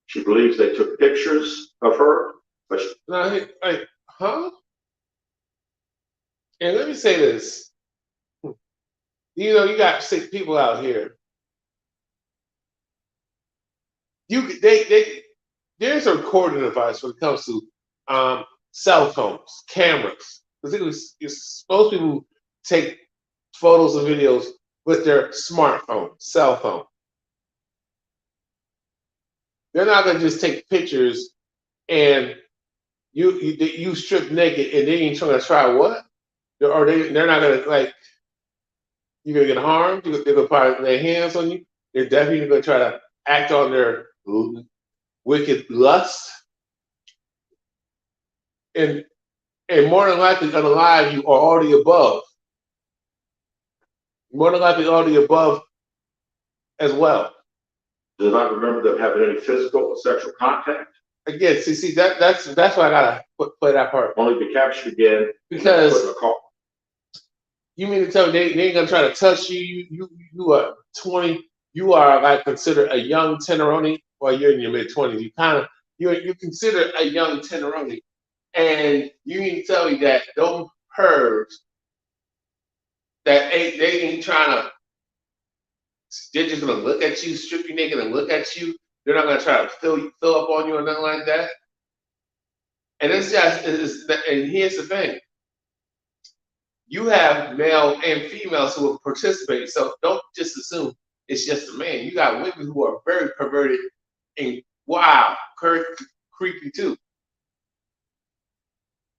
She believes they took pictures of her, but huh? And let me say this. You know, you got sick people out here. There's a recording device when it comes to cell phones, cameras. Because you're supposed to take photos and videos with their smartphone, cell phone. They're not gonna just take pictures and you strip naked and then you're trying to try what? They're not gonna, like, you're gonna get harmed. They're gonna probably lay hands on you. They're definitely gonna try to act on their wicked lust, and more than likely unalive you, or all the above. More than likely all the above as well. Does not remember them having any physical or sexual contact. Again, see that's why I gotta play that part. Only to be captured again because put in a car. You mean to tell me they ain't gonna try to touch you? You are 20. You are, like, considered a young tenderoni. Well, you're in your mid-20s. You're considered a young tenderoni, and you mean to tell me that those pervs they ain't trying to? They're just gonna look at you, strip you naked, and look at you. They're not gonna try to fill up on you or nothing like that. And and here's the thing. You have male and females who will participate, so don't just assume It's just a man. You got women who are very perverted and wow, creepy too.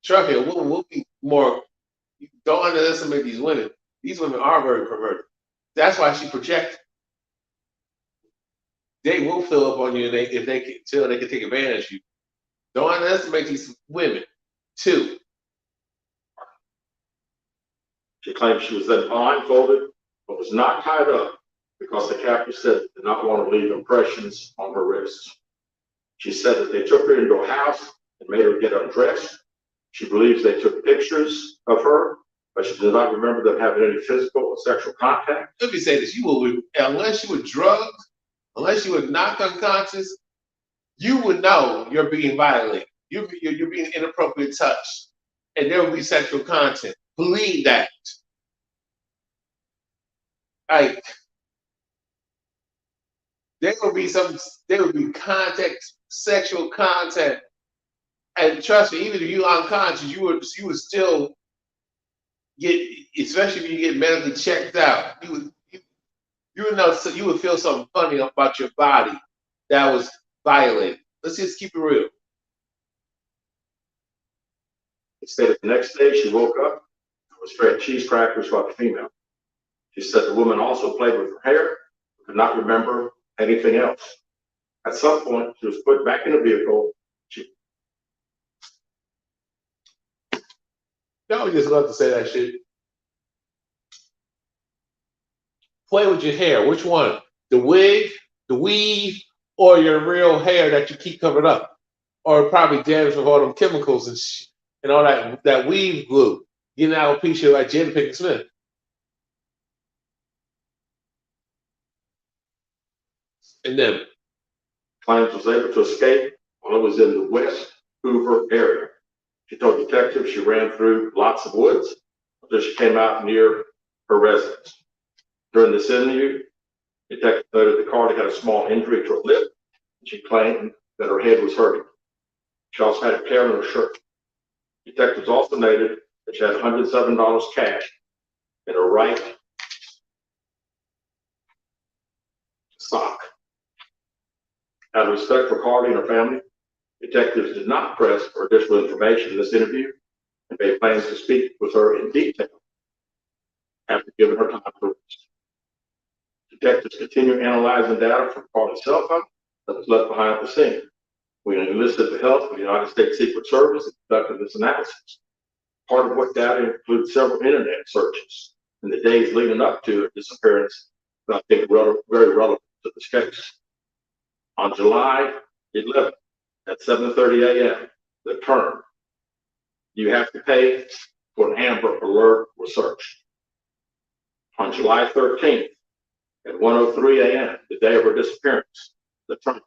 Trust me, a woman will be more. Don't underestimate these women. These women are very perverted. That's why she projects. They will fill up on you if they can, till they can take advantage of you. Don't underestimate these women, too. She claimed she was then blindfolded, but was not tied up because the captor said did not want to leave impressions on her wrists. She said that they took her into a house and made her get undressed. She believes they took pictures of her, but she does not remember them having any physical or sexual contact. Let me say this: unless you were drugged, unless you were knocked unconscious, you would know you're being violated. You're being inappropriately touched, and there will be sexual content. Believe that. Like there will be sexual content, and trust me, even if you're unconscious, you would still get, especially if you get medically checked out, you would know, so you would feel something funny about your body that was violated. Let's just keep it real. She said the next day she woke up and was fed cheese crackers by the female. She said the woman also played with her hair, but could not remember anything else. At some point, she was put back in the vehicle. Y'all just love to say that shit. Play with your hair. Which one? The wig, the weave, or your real hair that you keep covered up? Or probably damaged with all them chemicals and all that weave glue. Getting alopecia like Jada Pinkett Smith. And then Claims was able to escape while it was in the West Hoover area. She told detectives she ran through lots of woods until she came out near her residence. During this interview, detectives noted that Carly had a small injury to her lip, and she claimed that her head was hurting. She also had a tear in her shirt. Detectives also noted that she had $107 cash in her right sock. Out of respect for Carly and her family, detectives did not press for additional information in this interview and made plans to speak with her in detail after giving her time to rest. Detectives continue analyzing data from Carly's cell phone that was left behind at the scene. We enlisted the help of the United States Secret Service and conducted this analysis. Part of what data includes several internet searches in the days leading up to her disappearance that I think are very relevant to this case. On July 11th at 7:30 a.m., the term "you have to pay for an Amber Alert" was searched. On July 13th at 1:03 a.m., the day of her disappearance, the term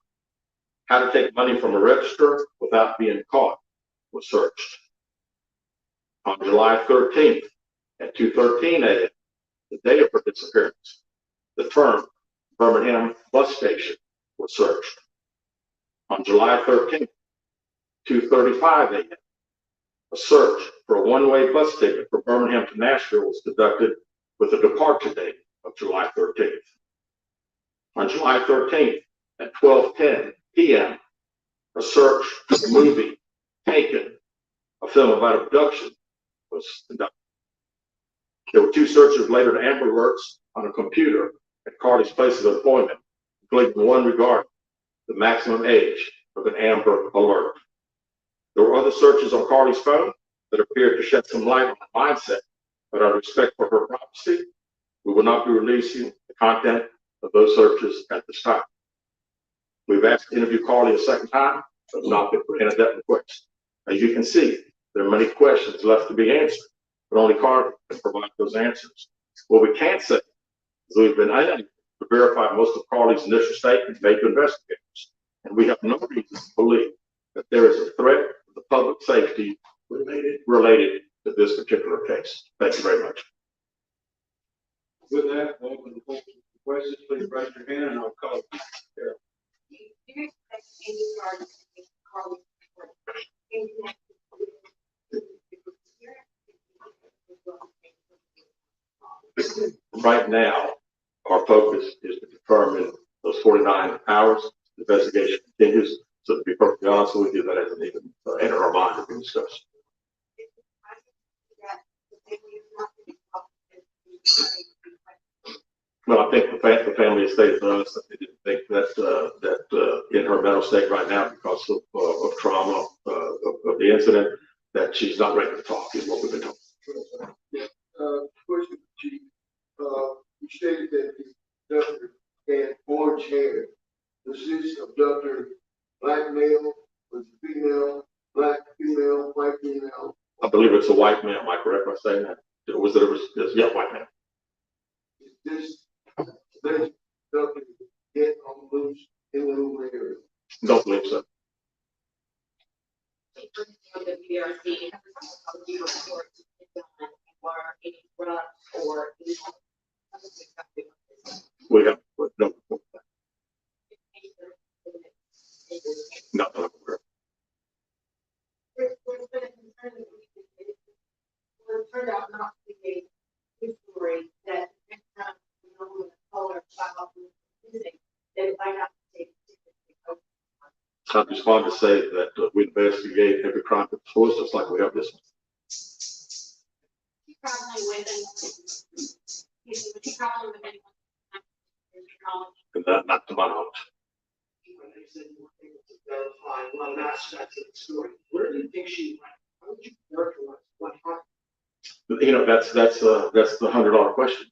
"how to take money from a register without being caught" was searched. On July 13th at 2:13 a.m., the day of her disappearance, the term "Birmingham bus station" was searched. On July 13th, 2:35 a.m., a search for a one-way bus ticket from Birmingham to Nashville was conducted with a departure date of July 13th. On July 13th at 12:10 p.m., a search for the movie Taken, a film about abduction, was conducted. There were two searches later to Amber Alerts on a computer at Carly's place of employment, including one regarding the maximum age of an Amber Alert. There were other searches on Carly's phone that appeared to shed some light on her mindset, but out of respect for her privacy, we will not be releasing the content of those searches at this time. We've asked to interview Carly a second time, but not been granted that request. As you can see, there are many questions left to be answered, but only Carly can provide those answers. What we can't say is we've been unable to verify most of Carly's initial statements made to investigators, and we have no reason to believe that there is a threat to the public safety related to this particular case. Thank you very much. With that, we'll open the floor for questions. Please raise your hand and I'll call it. Do you expect any charges against Carly in connection with Right now, our focus is to confirm in those 49 hours. The investigation continues. So to be perfectly honest with you, that hasn't even entered our mind to be discussed. Well, I think the family has stated to us that they didn't think that in her mental state right now, because of trauma of the incident, that she's not ready to talk, is what we've been told. Question, Chief. You stated that the abductor had orange hair. Was this abductor black male, was it female, black female, white female? I believe it's a white man. Am I correct by saying that? Yeah, white man. Is this alleged abductor yet on loose in the local area? Don't believe so. The BRC has a review report done or any drugs or any. We have no. No, no, no. Turned out not to be a true story that next time we know when a color child is missing, they might have to take. I just wanted to say that we investigate every crime before us, just like we have this one. Probably with anyone. And that, not to my knowledge. When they said you were able to verify one aspect of the story, where do you think she went? How would you characterize what happened? You know, that's the $100 question.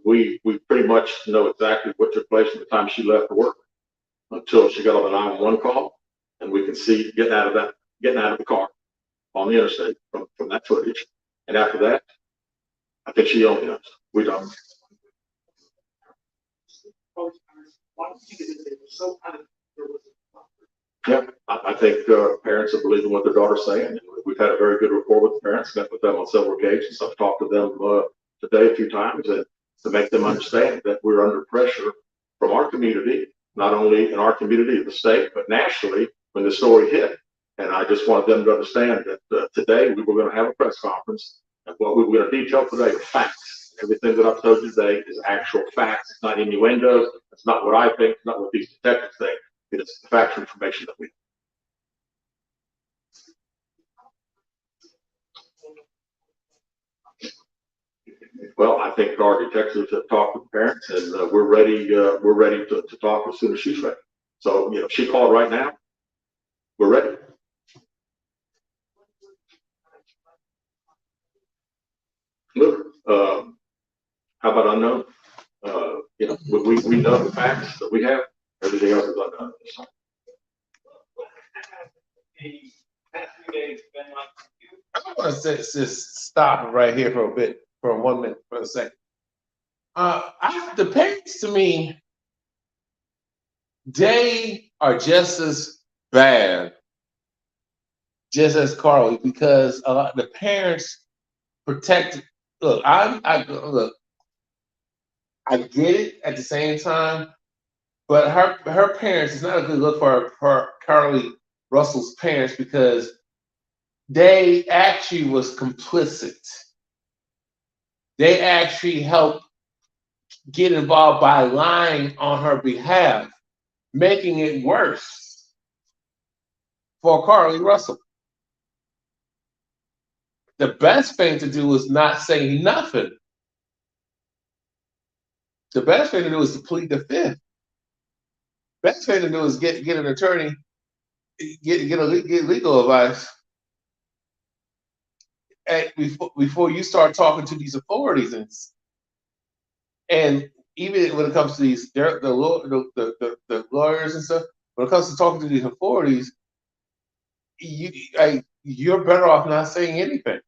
We pretty much know exactly what took place from the time she left for work until she got on the 911 call, and we can see getting out of the car on the interstate from that footage. And after that, I think she only knows. We don't. Why do you think they were so adamant there was a Yeah, I think parents are believing what their daughter's saying. We've had a very good rapport with the parents, met with them on several occasions. I've talked to them today a few times, and to make them understand that we're under pressure from our community, not only in our community, the state, but nationally when the story hit. And I just wanted them to understand that today we were going to have a press conference, and what we were going to detail today are facts. Everything that I've told you today is actual facts. It's not innuendos. It's not what I think. It's not what these detectives think. It is the factual information that we have. Well, I think our detectives have talked with parents, and we're ready to talk as soon as she's ready. So, you know, she called right now. We're ready. Look, how about unknown? You know, we know the facts that we have. Everything else is unknown. I want to just stop right here for a bit, for 1 minute, for a second. The parents, to me, they are just as bad, just as Carly, because a lot the parents protect. Look, I get it at the same time, but her parents, it's not a good look for her Carly Russell's parents, because they actually was complicit. They actually helped get involved by lying on her behalf, making it worse for Carly Russell. The best thing to do is not say nothing. The best thing to do is to plead the fifth. Best thing to do is get an attorney, get legal advice before you start talking to these authorities, and even when it comes to these the lawyers and stuff, when it comes to talking to these authorities, you're better off not saying anything.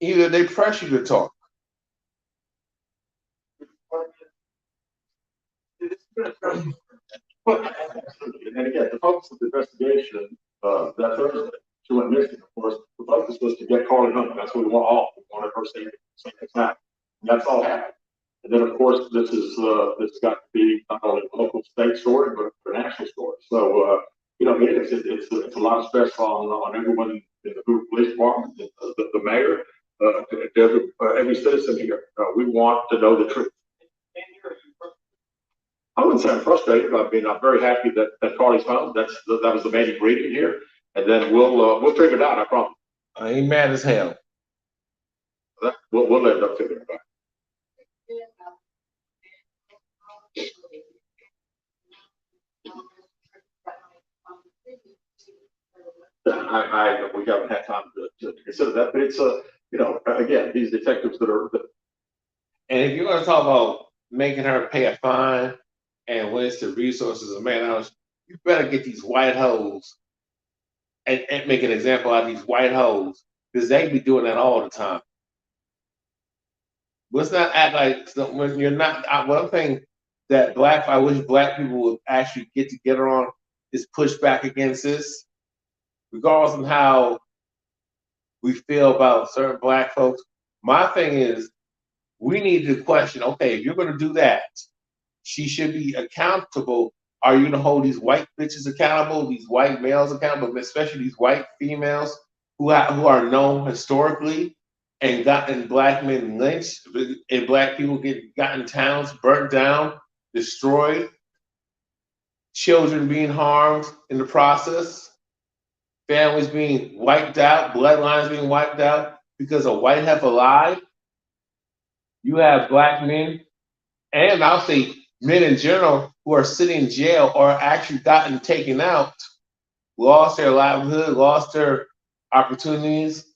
Either they pressure you to talk. And again, the focus of the investigation that Thursday, she went missing. Of course, the focus was to get Carly home. That's what we want all. We wanted her safe. And that's all happened. And then, of course, this got to be not only a local state story, but a national story. So, you know, it's a lot of stress on everyone in the Hoover Police Department, the mayor, every citizen here. We want to know the truth. And your I wouldn't say I'm frustrated. I mean, I'm very happy that Carly's home. That was the main ingredient here. And then we'll figure it out. I promise. I ain't mad as hell. We'll end up figuring it out. We haven't had time to consider that, but it's again, these detectives And if you're going to talk about making her pay a fine and waste the resources of man hours, you better get these white hoes and make an example out of these white hoes, because they be doing that all the time. Let's not act like when you're not. One thing that I wish black people would actually get together on is push back against this, regardless of how we feel about certain black folks. My thing is, we need to question, okay, if you're going to do that, she should be accountable. Are you going to hold these white bitches accountable, these white males accountable, but especially these white females who are known historically and gotten black men lynched and black people gotten towns burnt down, destroyed, children being harmed in the process, families being wiped out, bloodlines being wiped out because a white heifer lied? You have black men, and I'll say men in general, who are sitting in jail or actually gotten taken out, lost their livelihood, lost their opportunities,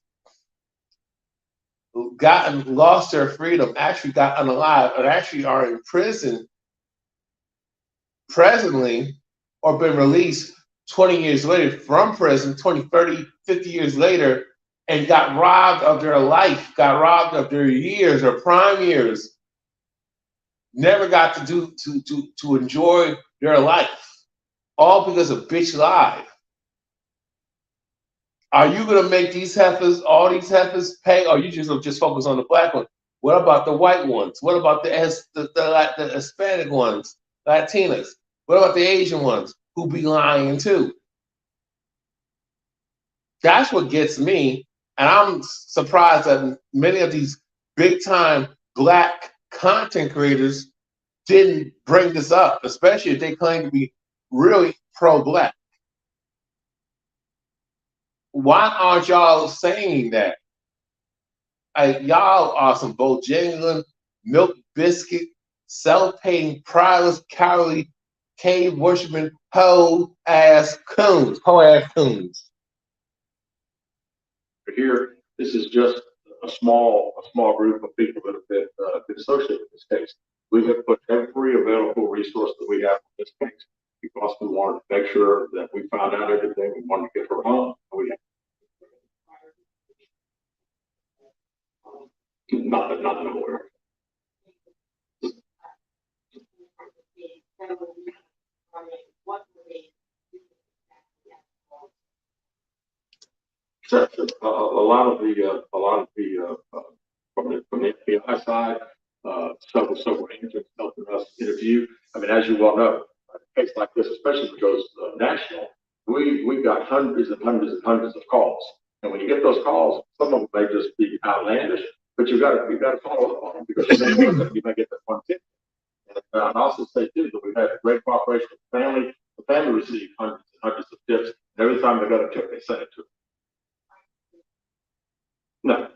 lost their freedom, actually got unalive, and actually are in prison presently or been released 20 years later from prison, 20, 30, 50 years later, and got robbed of their life, got robbed of their years, their prime years, never got to enjoy their life, all because a bitch lied. Are you gonna make these heifers, all these heifers, pay, or you just focus on the black ones? What about the white ones? What about the Hispanic ones, Latinas? What about the Asian ones who be lying too? That's what gets me, and I'm surprised that many of these big time black content creators didn't bring this up, especially if they claim to be really pro-black. Why aren't y'all saying that? Y'all are some Bojangles, milk biscuit, self-hating, prideless, cowardly, cave worshiping, hoe-ass coons. here. This is just a small group of people that have been associated with this case. We have put every available resource that we have in this case because we wanted to make sure that we found out everything. We wanted to get her home. We not that I'm aware. Sure. A lot of the from the FBI side, several agents helping us interview. I mean, as you well know, a case like this, especially if it goes national, we've got hundreds and hundreds and hundreds of calls. And when you get those calls, some of them may just be outlandish, but you got to follow up on them because you may get that one tip. And I'd also say too that we've had great cooperation with the family. The family received hundreds and hundreds of tips, and every time they got a tip, they sent it to them. No,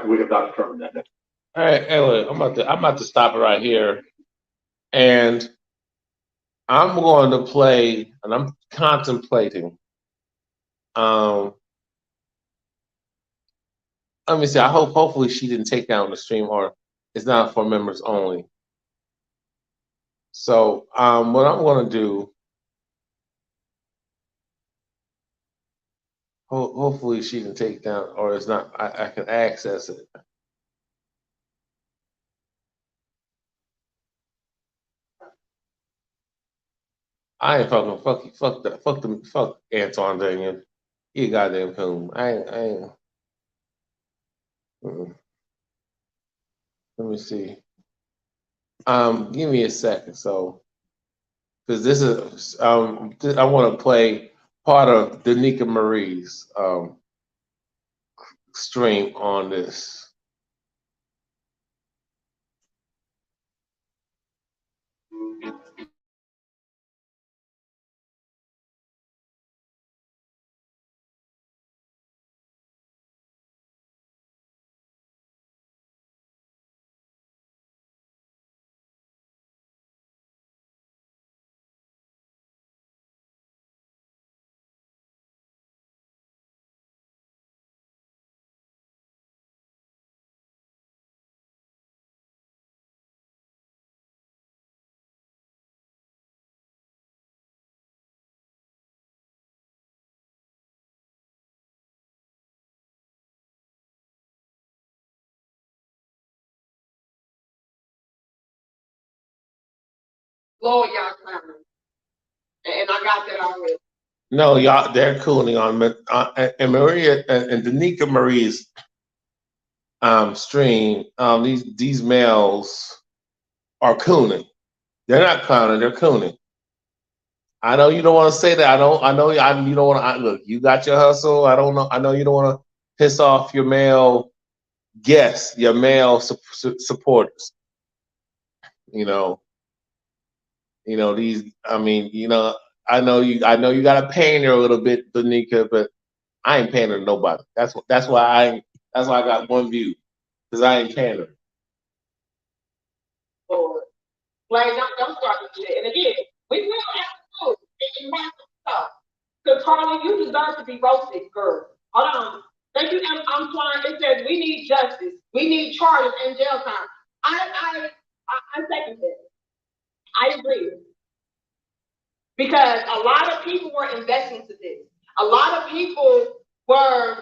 we have not determined that. All right, anyway, I'm about to stop it right here, and I'm going to play, and I'm contemplating. Let me see. Hopefully she didn't take down the stream, or it's not for members only. So what I'm going to do. Hopefully she can take down, or it's not. I can access it. I ain't fucking fuck Antoine Daniel. You goddamn coon. I ain't. Let me see. Give me a second. So, because this is I want to play part of Danica Marie's stream on this. Lord, y'all clowning. And I got that already. No, y'all, they're cooling on and Maria and Danica Marie's stream. These males are cooning. They're not clowning. They're cooning. I know you don't want to say that. I know. You don't want to look. You got your hustle. I don't know. I know you don't want to piss off your male guests, your male supporters. You know. These. I mean, I know you. I know you got to pain her a little bit, Danica, but I ain't paying her to nobody. That's why I got one view, because I ain't paying her. Lord. Like, don't start with shit. And again, we will have to move and have to stop. Because Carly, you deserve to be roasted, girl. Hold on. Thank you, I'm trying. It says we need justice. We need charges and jail time. I second that. I agree. Because a lot of people were investing to this. A lot of people were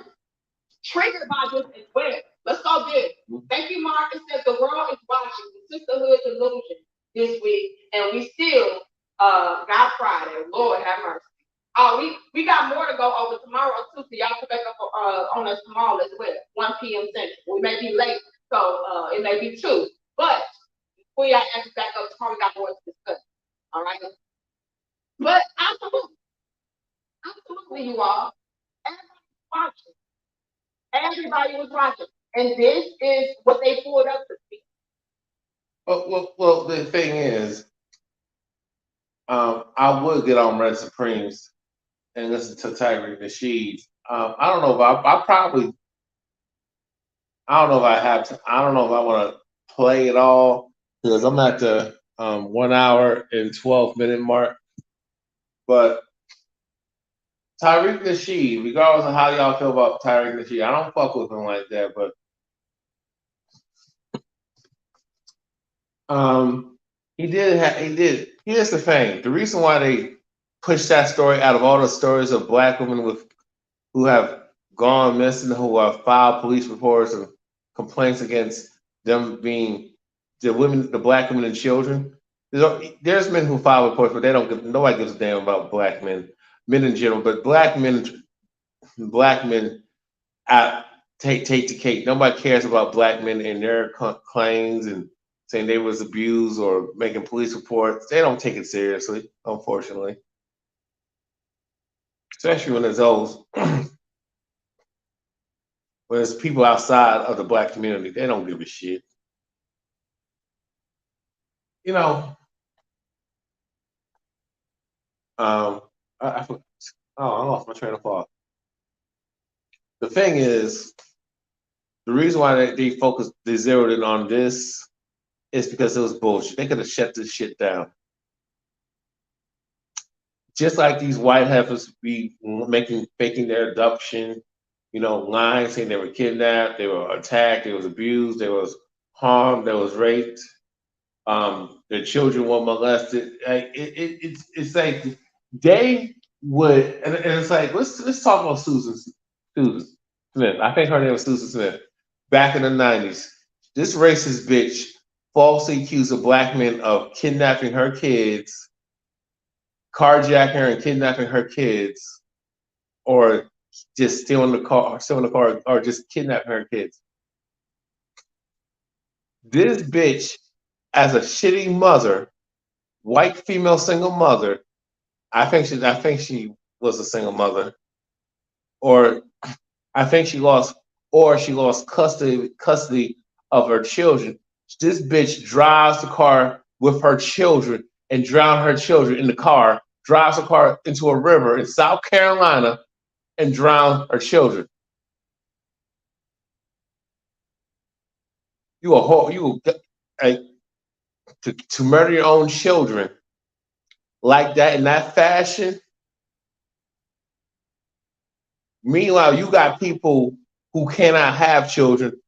triggered by this as well. Let's go there. Thank you, Mark. It says the world is watching the sisterhood delusion this week, and we still got Friday. Lord have mercy. Oh, we got more to go over tomorrow too, so y'all can back up on us tomorrow as well, 1 p.m. Central. We may be late, so it may be 2. But before y'all answer back up tomorrow, we got more to discuss. All right. But absolutely, you all. Everybody was watching, and this is what they pulled up to see. Well, the thing is, I would get on Red Supremes and listen to Tyreek Nasheed. I don't know if I don't know if I have to. I don't know if I want to play it all, because I'm at the 1 hour and 12-minute mark. But Tyreek Nasheed, regardless of how y'all feel about Tyreek Nasheed, I don't fuck with him like that. But he did. Here's the thing: the reason why they pushed that story out of all the stories of black women who have gone missing, who have filed police reports and complaints against them being the black women and children. There's men who file reports, but nobody gives a damn about black men in general. But black men take the cake. Nobody cares about black men and their claims and saying they was abused or making police reports. They don't take it seriously, unfortunately. Especially when there's those when there's people outside of the black community. They don't give a shit. I lost my train of thought. The thing is, the reason why they zeroed in on this is because it was bullshit. They could have shut this shit down. Just like these white heifers be faking their abduction, lying, saying they were kidnapped, they were attacked, they was abused, they was harmed, they was raped, their children were molested. It's like they would, and it's like let's talk about Susan Smith. I think her name was Susan Smith. Back in the 90s, this racist bitch falsely accused a black man of kidnapping her kids, carjacking her and kidnapping her kids, or just stealing the car, or just kidnapping her kids. This bitch, as a shitty mother, white female single mother, I think she was a single mother, or I think she lost custody of her children. This bitch drives the car with her children and drown her children in the car, drives the car into a river in South Carolina and drown her children. To murder your own children like that, in that fashion. Meanwhile, you got people who cannot have children,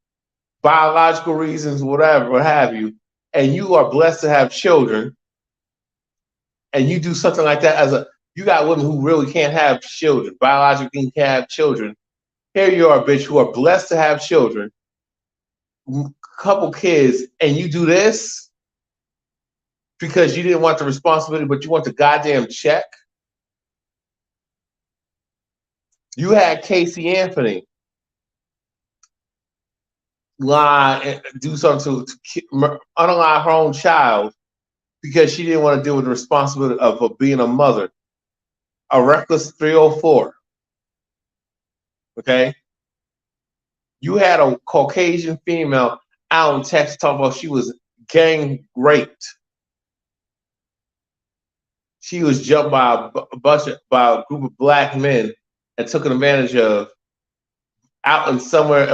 biological reasons, whatever, what have you, and you are blessed to have children, and you do something like that you got women who really can't have children, biologically can't have children. Here you are, bitch, who are blessed to have children, couple kids, and you do this. because you didn't want the responsibility, but you want the goddamn check. You had Casey Anthony lie and do something to unalive her own child because she didn't want to deal with the responsibility of being a mother. A reckless 304. Okay? You had a Caucasian female out in Texas talking about she was gang raped. She was jumped by a group of black men and taken advantage of out in somewhere,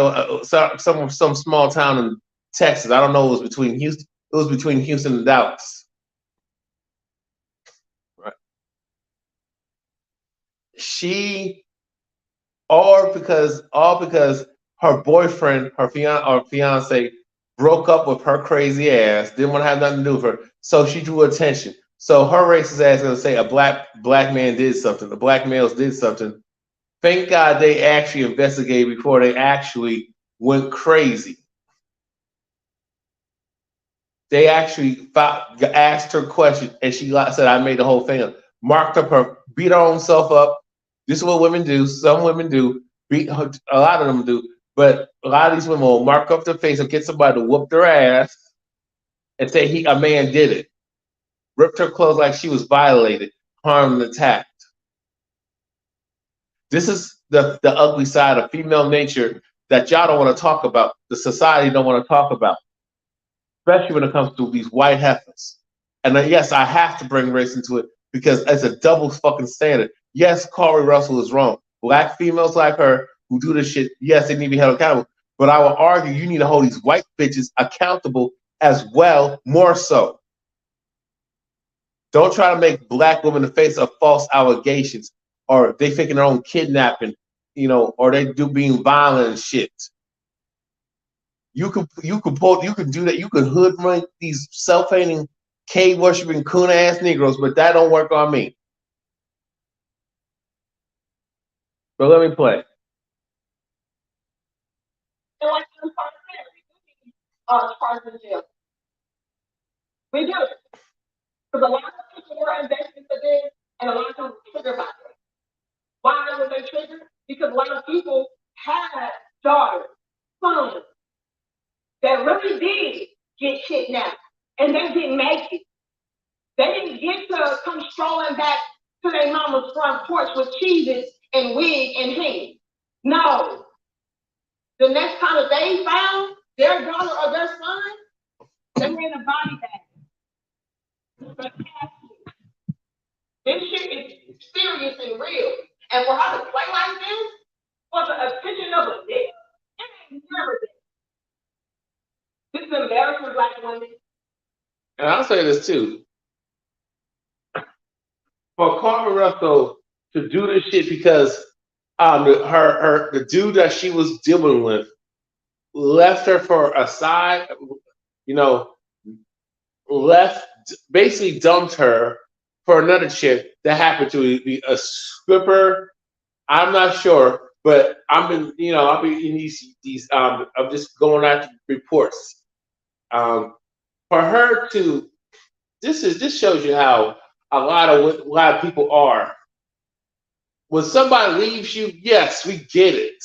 some small town in Texas. I don't know. It was between Houston. It was between Houston and Dallas. Right. All because her boyfriend, her fiance, broke up with her crazy ass. Didn't want to have nothing to do with her, so she drew attention. So her racist ass gonna say a black man did something. The black males did something. Thank God they actually investigated before they actually went crazy. They actually asked her questions, and she said, "I made the whole thing up." Marked up her, beat her own self up. This is what women do. Some women do. A lot of them do. But a lot of these women will mark up their face and get somebody to whoop their ass and say a man did it. Ripped her clothes like she was violated, harmed, and attacked. This is the ugly side of female nature that y'all don't want to talk about. The society don't want to talk about, especially when it comes to these white heifers. And yes, I have to bring race into it because it's a double fucking standard. Yes, Carly Russell is wrong. Black females like her who do this shit, yes, they need to be held accountable. But I will argue you need to hold these white bitches accountable as well, more so. Don't try to make black women the face of false allegations, or they faking their own kidnapping, or they do being violent and shit. You could do that. You could hoodwink these self-hating, cave worshiping, coon ass Negroes, but that don't work on me. But let me play. And like I'm charged in jail. We do. Because a lot of people were invested for this, and a lot of people were triggered by it. Why were they triggered? Because a lot of people had daughters, sons, that really did get kidnapped, and they didn't make it. They didn't get to come strolling back to their mama's front porch with cheeses and wig and hair. No. The next time that they found their daughter or their son, they were in a body bag. This shit is serious and real. And for her to play like this, for the attention of a nigga, it ain't never been. This is embarrassing for black women. And I'll say this too. For Carly Russell to do this shit because the dude that she was dealing with left her for a side, basically dumped her for another chick that happened to be a stripper. I'm not sure, but I've been in these I'm just going after reports. For her to this shows you how a lot of people are. When somebody leaves you, yes, we get it.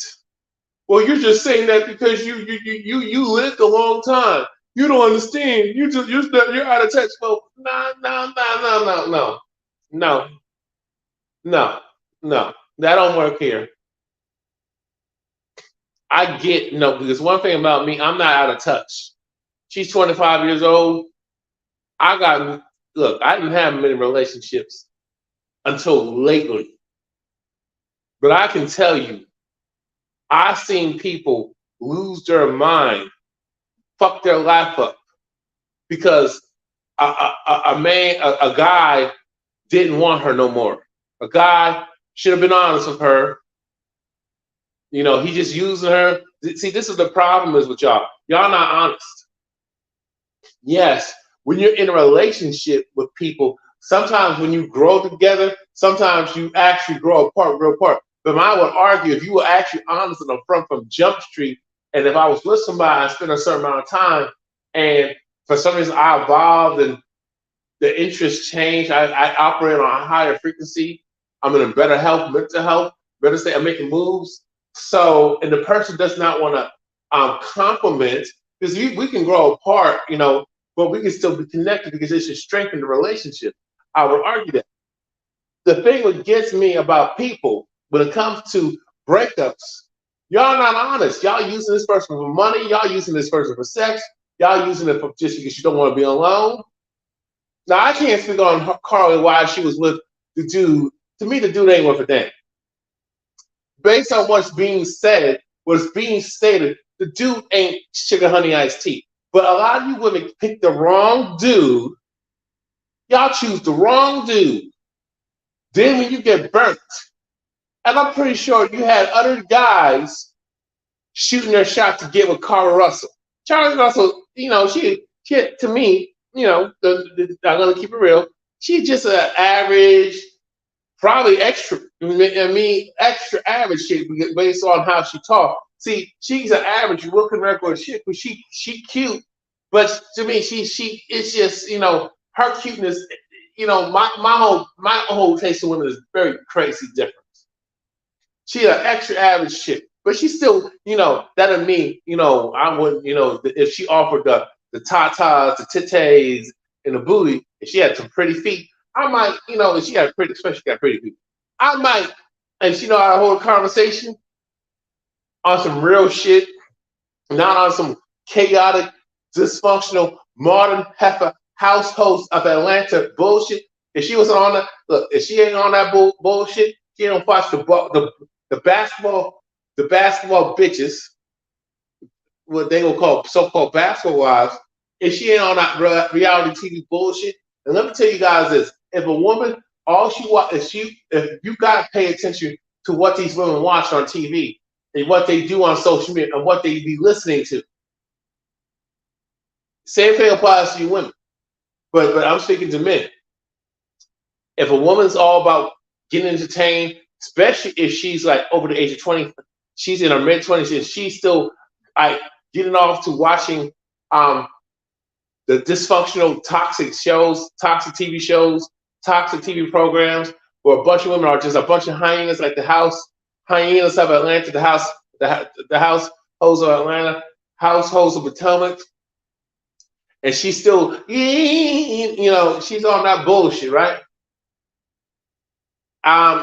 Well, you're just saying that because you lived a long time. You don't understand. You're out of touch. Well, no. That don't work here. I get because one thing about me, I'm not out of touch. She's 25 years old. I didn't have many relationships until lately. But I can tell you, I've seen people lose their mind, fuck their life up, because a guy didn't want her no more. A guy should have been honest with her. He just using her. See, this is the problem is with y'all. Y'all not honest. Yes, when you're in a relationship with people, sometimes when you grow together, sometimes you actually grow apart real apart. But I would argue if you were actually honest and upfront from Jump Street, and if I was with somebody and spent a certain amount of time, and for some reason I evolved and the interests change. I operate on a higher frequency. I'm in a better health, mental health, better state. I'm making moves. So, and the person does not want to compliment because we can grow apart, but we can still be connected because it should strengthen the relationship. I would argue that. The thing that gets me about people when it comes to breakups, y'all not honest. Y'all using this person for money. Y'all using this person for sex. Y'all using it for just because you don't want to be alone. Now I can't speak on Carly why she was with the dude. To me, the dude ain't worth a damn. Based on what's being said, what's being stated, the dude ain't sugar honey iced tea. But a lot of you women pick the wrong dude. Y'all choose the wrong dude. Then when you get burnt, and I'm pretty sure you had other guys shooting their shot to get with Carla Russell. Charlie Russell, she to me, I'm gonna keep it real. She's just an average, probably extra. Extra average chick based on how she talks. See, she's an average looking record chick, but she cute. But to me, she it's just her cuteness. My whole taste of women is very crazy different. She's an extra average chick, but she's still, that'll mean, I wouldn't, if she offered the tatas, the titties, and the booty, if she had some pretty feet, I might, if she got pretty, especially got pretty feet, I might, and she know how to hold a conversation on some real shit, not on some chaotic, dysfunctional, modern heifer households of Atlanta bullshit. If she was on that, look, if she ain't on that bullshit, she don't watch the basketball bitches, what they will call so-called basketball wives. If she ain't on that reality TV bullshit, and let me tell you guys this: if a woman, all she wants, if you gotta pay attention to what these women watch on TV and what they do on social media and what they be listening to. Same thing applies to you women, but I'm speaking to men. If a woman's all about getting entertained, especially if she's like over the age of 20, she's in her mid 20s and she's still getting off to watching the dysfunctional, toxic shows, toxic TV shows, toxic TV programs, where a bunch of women are just a bunch of hyenas, like the hyenas of Atlanta, the households of Atlanta, households of Potomac, and she's still, she's on that bullshit, right?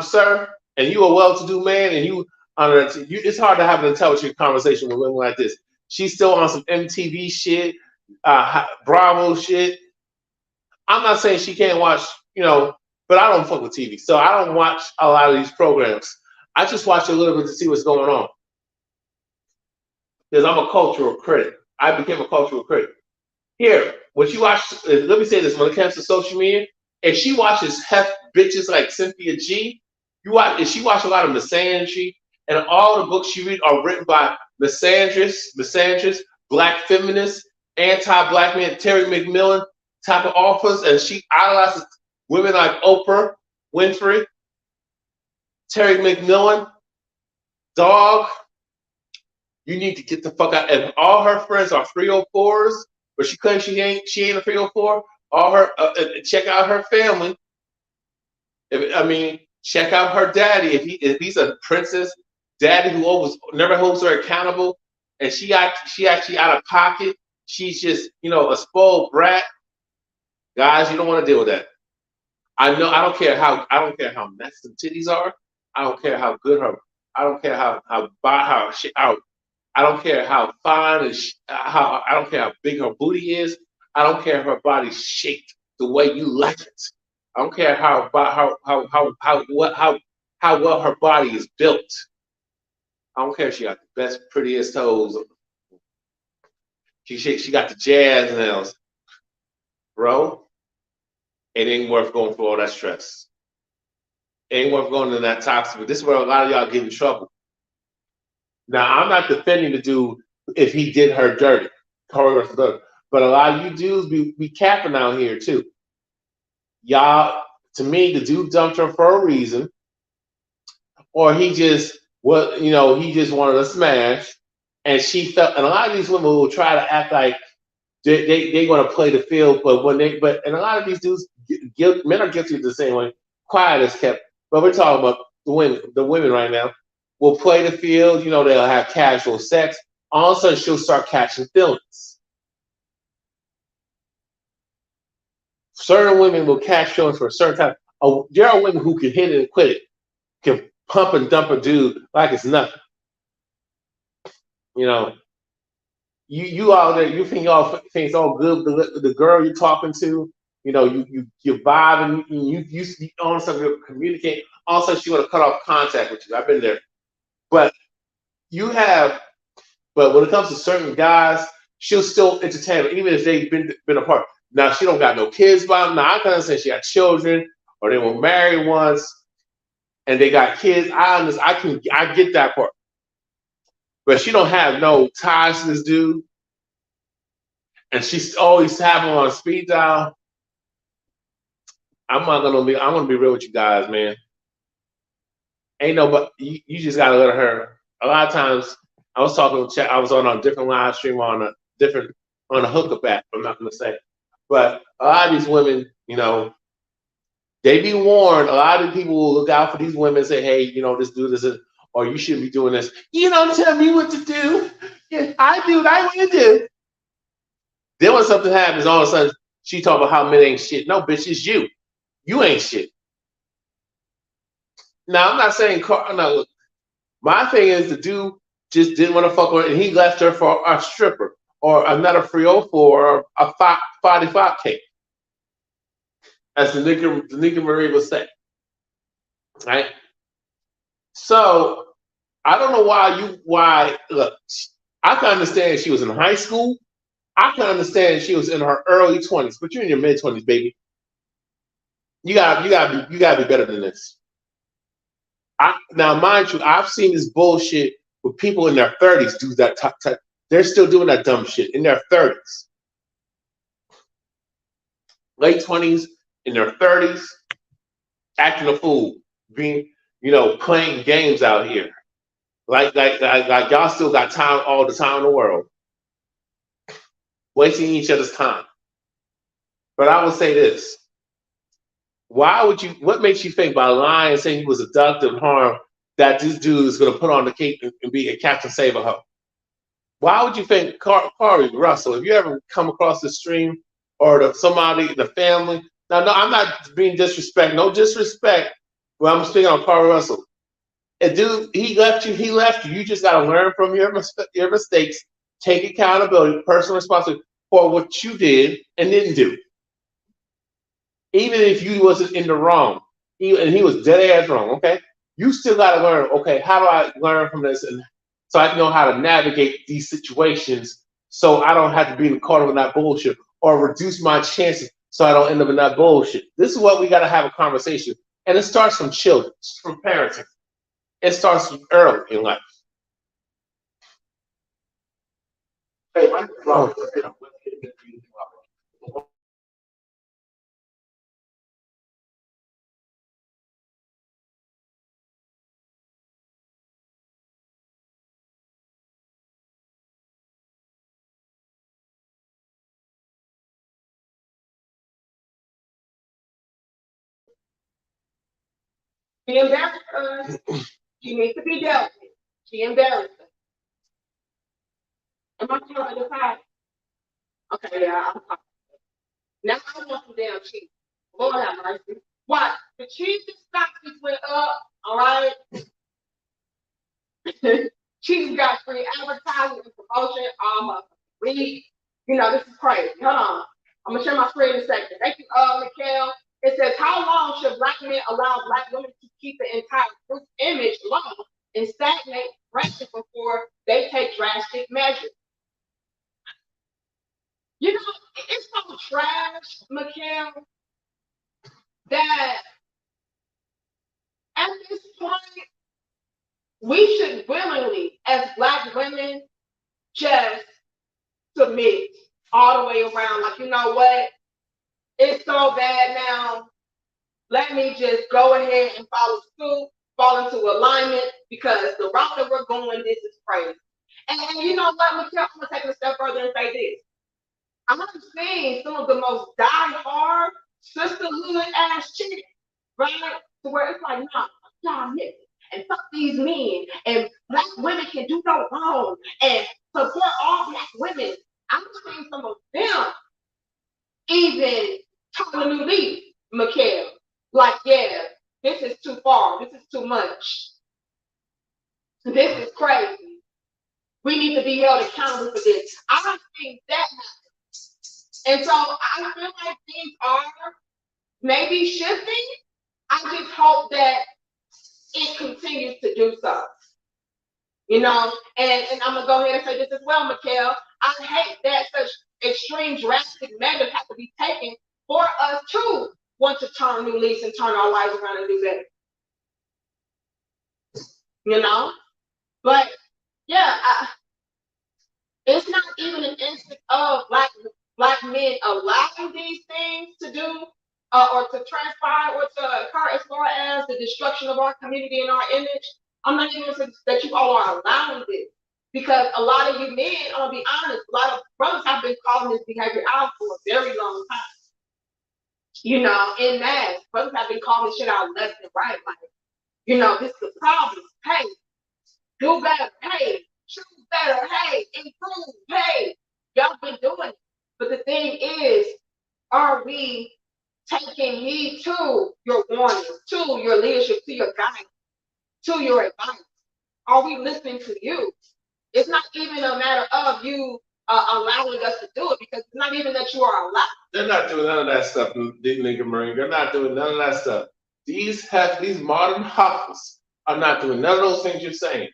Sir, and you a well-to-do man, and it's hard to have an intelligent conversation with women like this. She's still on some MTV shit, Bravo shit. I'm not saying she can't watch, but I don't fuck with TV, so I don't watch a lot of these programs. I just watch a little bit to see what's going on, because I'm a cultural critic. I became a cultural critic. Here, when she watch, let me say this: when it comes to social media, if she watches bitches like Cynthia G, if she watch a lot of misandry, and all the books she read are written by misandrists, black feminists, anti-black men, Terry McMillan type of authors, and she idolizes women like Oprah Winfrey, Terry McMillan, dog. You need to get the fuck out. And all her friends are 304s, but she claims she ain't a 304. All her check out her family. Check out her daddy. If he's a princess daddy who never holds her accountable, and she actually out of pocket. She's just a spoiled brat. Guys, you don't want to deal with that. I know. I don't care how nice the titties are. I don't care how good her. I don't care how I don't care how fine and I don't care how big her booty is. I don't care if her body's shaped the way you like it. I don't care how well her body is built. I don't care if she got the best, prettiest toes. She got the jazz nails, bro. It ain't worth going through all that stress. It ain't worth going to that toxic. But this is where a lot of y'all get in trouble. Now, I'm not defending the dude if he did her dirty, but a lot of you dudes be capping out here too. Y'all, to me, the dude dumped her for a reason, or he just he just wanted to smash, and she felt. And a lot of these women will try to act like they want to play the field, but and a lot of these dudes, men are guilty the same way. Quiet is kept, but we're talking about the women right now will play the field. You know, they'll have casual sex. All of a sudden, she'll start catching feelings. Certain women will catch feelings for a certain time. There are women who can hit it and quit it, can pump and dump a dude like it's nothing. You know, you out there, you think y'all think it's all good. The girl you're talking to, you know, you vibe and you all of a sudden you communicate. All of a sudden she want to cut off contact with you. I've been there, but but when it comes to certain guys, she'll still entertain them, even if they've been apart. Now she don't got no kids by them. Now I can understand she got children or they were married once and they got kids. I get that part. But she don't have no ties to this dude. And she's always having on speed dial. I'm gonna be real with you guys, man. Ain't no but you just gotta let her. A lot of times I was talking to I was on a different live stream on a hookup app, I'm not gonna say. But a lot of these women, you know, they be warned. A lot of people will look out for these women and say, hey, you know, this dude is or you shouldn't be doing this. You don't tell me what to do. Yeah, I do what I want to do. Then when something happens, all of a sudden she talk about how men ain't shit. No, bitch, it's you. You ain't shit. Now I'm not saying no. My thing is the dude just didn't want to fuck her and he left her for a stripper or another 304 or a 45K. As the nigga Marie would say. Right? So I don't know why look, I can understand she was in high school. I can understand she was in her early 20s, but you're in your mid 20s, baby. You gotta be better than this. Now, mind you, I've seen this bullshit with people in their 30s do that. They're still doing that dumb shit in their 30s, late 20s, in their 30s, acting a fool, being playing games out here, like y'all still got time, all the time in the world, wasting each other's time. But I will say this. What makes you think by lying and saying he was abducted and harmed that this dude is going to put on the cape and be a Captain Save-A-Ho? Why would you think Carly Russell, if you ever come across the stream or somebody in the family, now, no, I'm not being disrespectful, no disrespect, but I'm speaking on Carly Russell. A dude, he left you, you just got to learn from your mistakes, take accountability, personal responsibility for what you did and didn't do. Even if you wasn't in the wrong, and he was dead ass wrong, okay? You still got to learn, okay, how do I learn from this? And so I can know how to navigate these situations so I don't have to be caught up in that bullshit or reduce my chances so I don't end up in that bullshit. This is what we got to have a conversation. And it starts from children, from parenting. It starts early in life. Hey, She embarrassed us. She needs to be dealt with. She embarrassed us. Am I talking to side? Okay, yeah, I'm talking. Now I want some damn cheese. Lord have mercy. What? The cheese stock just went up, all right? Cheese got free advertising and promotion. This is crazy. Hold on. I'm gonna share my screen in a second. Thank you, Mikhail. It says, how long should black men allow black women to keep the entire group image low and stagnate pressure before they take drastic measures? It's so trash, Mikhail, that at this point, we should willingly, as black women, just submit all the way around. Like, you know what? It's so bad now. Let me just go ahead and follow suit, fall into alignment, because the route that we're going, this is crazy. And you know what, Mikhail, I'm going to take it a step further and say this. I've seen some of the most die-hard, sisterhood ass chicks, right? To where it's like, nah, y'all niggas, and fuck these men, and black women can do no wrong, and support all black women. I've seen some of them even turn a new leaf, Mikhail. Like, yeah, this is too far, this is too much, this is crazy. We need to be held accountable for this. I don't think that happens. And so I feel like things are maybe shifting. I just hope that it continues to do so. You know, and I'm gonna go ahead and say this as well, Mikhail. I hate that such extreme drastic measures have to be taken for us to want to turn new leaves and turn our lives around and do better. You know? But yeah, it's not even an instance of black men allowing these things to do or to transpire or to occur as far as the destruction of our community and our image. I'm not even saying that you all are allowing this, because a lot of you men, I'm gonna be honest, a lot of brothers have been calling this behavior out for a very long time. You know, in mass, brothers have been calling shit out left and right, like, you know, this is the problem. Hey, do better. Hey, choose better. Hey, improve. Hey, y'all been doing it. But the thing is, are we taking heed to your warnings, to your leadership, to your guidance, to your advice? Are we listening to you? It's not even a matter of you allowing us to do it, because it's not even that you are allowed. They're not doing none of that stuff, nigga Marine. They're not doing none of that stuff. These modern hoppers are not doing none of those things you're saying.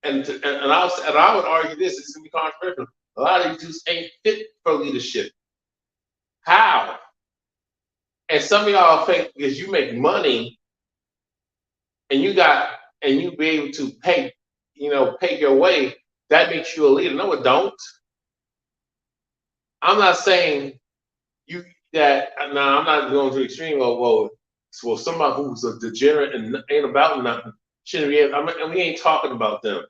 And I would argue this, it's gonna be controversial. A lot of these dudes ain't fit for leadership. How? And some of y'all think because you make money and you be able to pay your way, that makes you a leader. No, it don't. I'm not saying I'm not going to the extreme of, well, somebody who's a degenerate and ain't about nothing shouldn't be. And we ain't talking about them.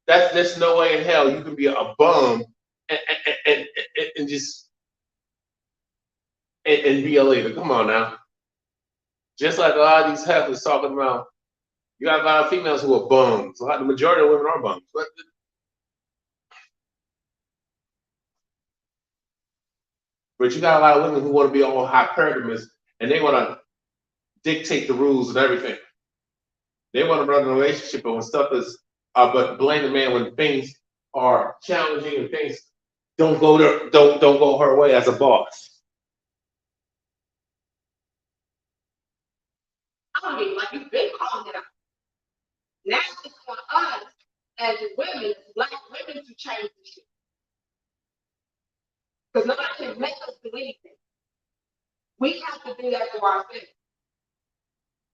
There's no way in hell you can be a bum and just and be a leader. Come on now. Just like a lot of these heifers talking about, you got a lot of females who are bums. The majority of women are bums. But you got a lot of women who want to be all hypergamous and they want to dictate the rules and everything. They want to run a relationship, but when stuff is, but blame the man when things are challenging and things don't go her way as a boss. I mean, like, you've been calling it out. Now it's on us as women, black women, to change the shit. Because nobody can make us believe it. We have to do that for ourselves.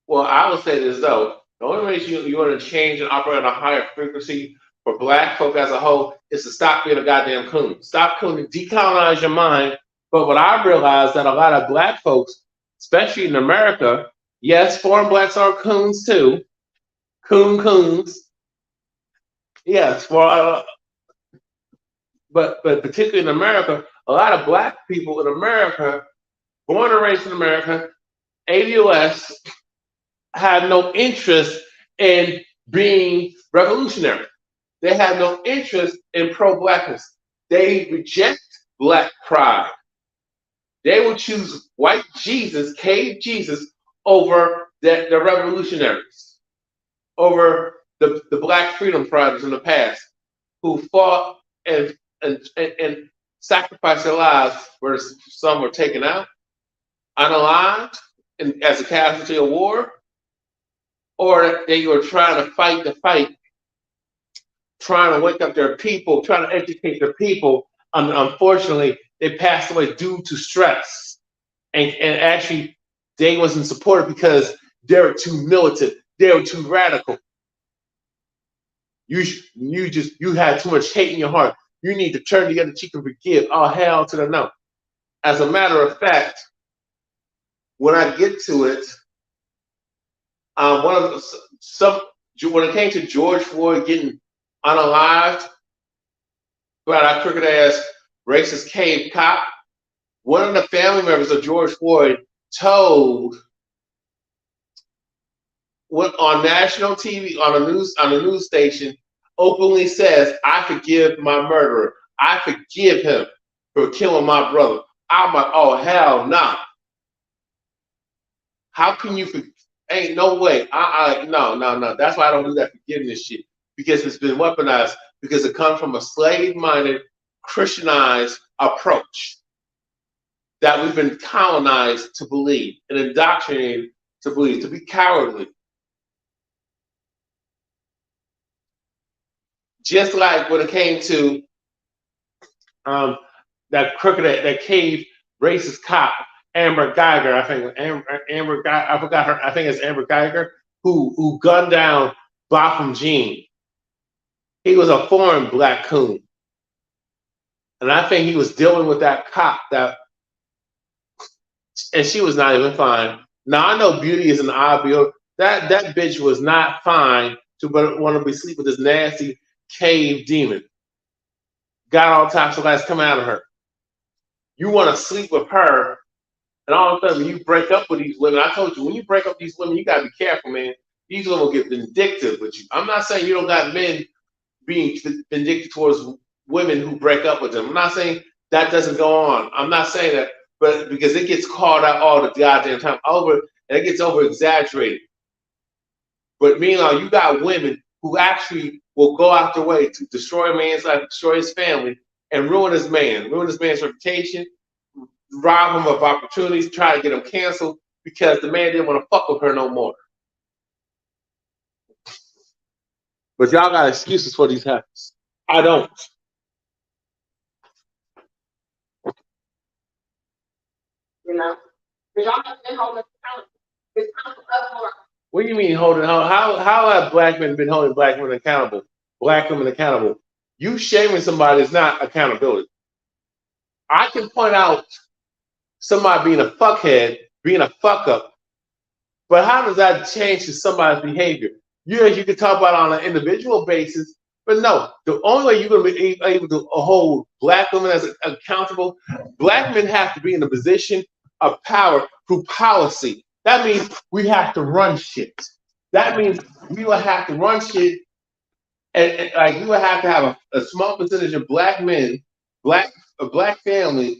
Well, I would say this though. The only way you want to change and operate on a higher frequency for black folk as a whole is to stop being a goddamn coon. Stop cooning, decolonize your mind. But what I realized that a lot of black folks, especially in America, yes, foreign blacks are coons too. Coons. Yes, but particularly in America, a lot of black people in America, born and raised in America, ADOS, have no interest in being revolutionary. They have no interest in pro-blackness. They reject black pride. They will choose white Jesus, cave Jesus, over the revolutionaries, over the black freedom fighters in the past who fought and sacrificed their lives, where some were taken out, unalived, and as a casualty of war, or they were trying to fight the fight, trying to wake up their people, trying to educate their people. Unfortunately, they passed away due to stress. And actually, they wasn't supported because they were too militant. They were too radical. You had too much hate in your heart. You need to turn the other cheek and forgive. Oh, hell to the no. As a matter of fact, when I get to it, when it came to George Floyd getting unalived, about our crooked ass racist cave cop. One of the family members of George Floyd told went on national TV on a news station, openly says, "I forgive my murderer. I forgive him for killing my brother." I'm like, oh hell no. Nah. How can you forgive? Ain't no way. No. That's why I don't do that forgiveness shit, because it's been weaponized, because it comes from a slave-minded, Christianized approach that we've been colonized to believe and indoctrinated to believe, to be cowardly. Just like when it came to that crooked, that cave racist cop, Amber Geiger, I think Amber Geiger, I forgot her. I think it's Amber Geiger who gunned down Botham Jean. He was a foreign black coon, and I think he was dealing with that cop and she was not even fine. Now I know beauty is an ideal. That bitch was not fine to want to be sleep with this nasty cave demon. Got all types of lights coming out of her. You want to sleep with her, and all of a sudden when you break up with these women, I told you, when you break up with these women, you gotta be careful, man. These women will get vindictive with you. I'm not saying you don't got men being vindictive towards women who break up with them. I'm not saying that doesn't go on. I'm not saying that, but because it gets called out all the goddamn time over, and it gets over exaggerated. But meanwhile, you got women who actually will go out their way to destroy a man's life, destroy his family, and ruin this man's reputation, rob him of opportunities, try to get him canceled because the man didn't want to fuck with her no more. But y'all got excuses for these habits. I don't. You know, because y'all have been holding us accountable. It's time for us more. What do you mean holding? How have black men been holding black women accountable? Black women accountable? You shaming somebody is not accountability. I can point out somebody being a fuckhead, being a fuck up, but how does that change to somebody's behavior? You can talk about it on an individual basis, but no, the only way you're going to be able to hold black women as accountable, black men have to be in a position of power through policy. That means we have to run shit. That means we will have to run shit, and like we will have to have a small percentage of black men, black families,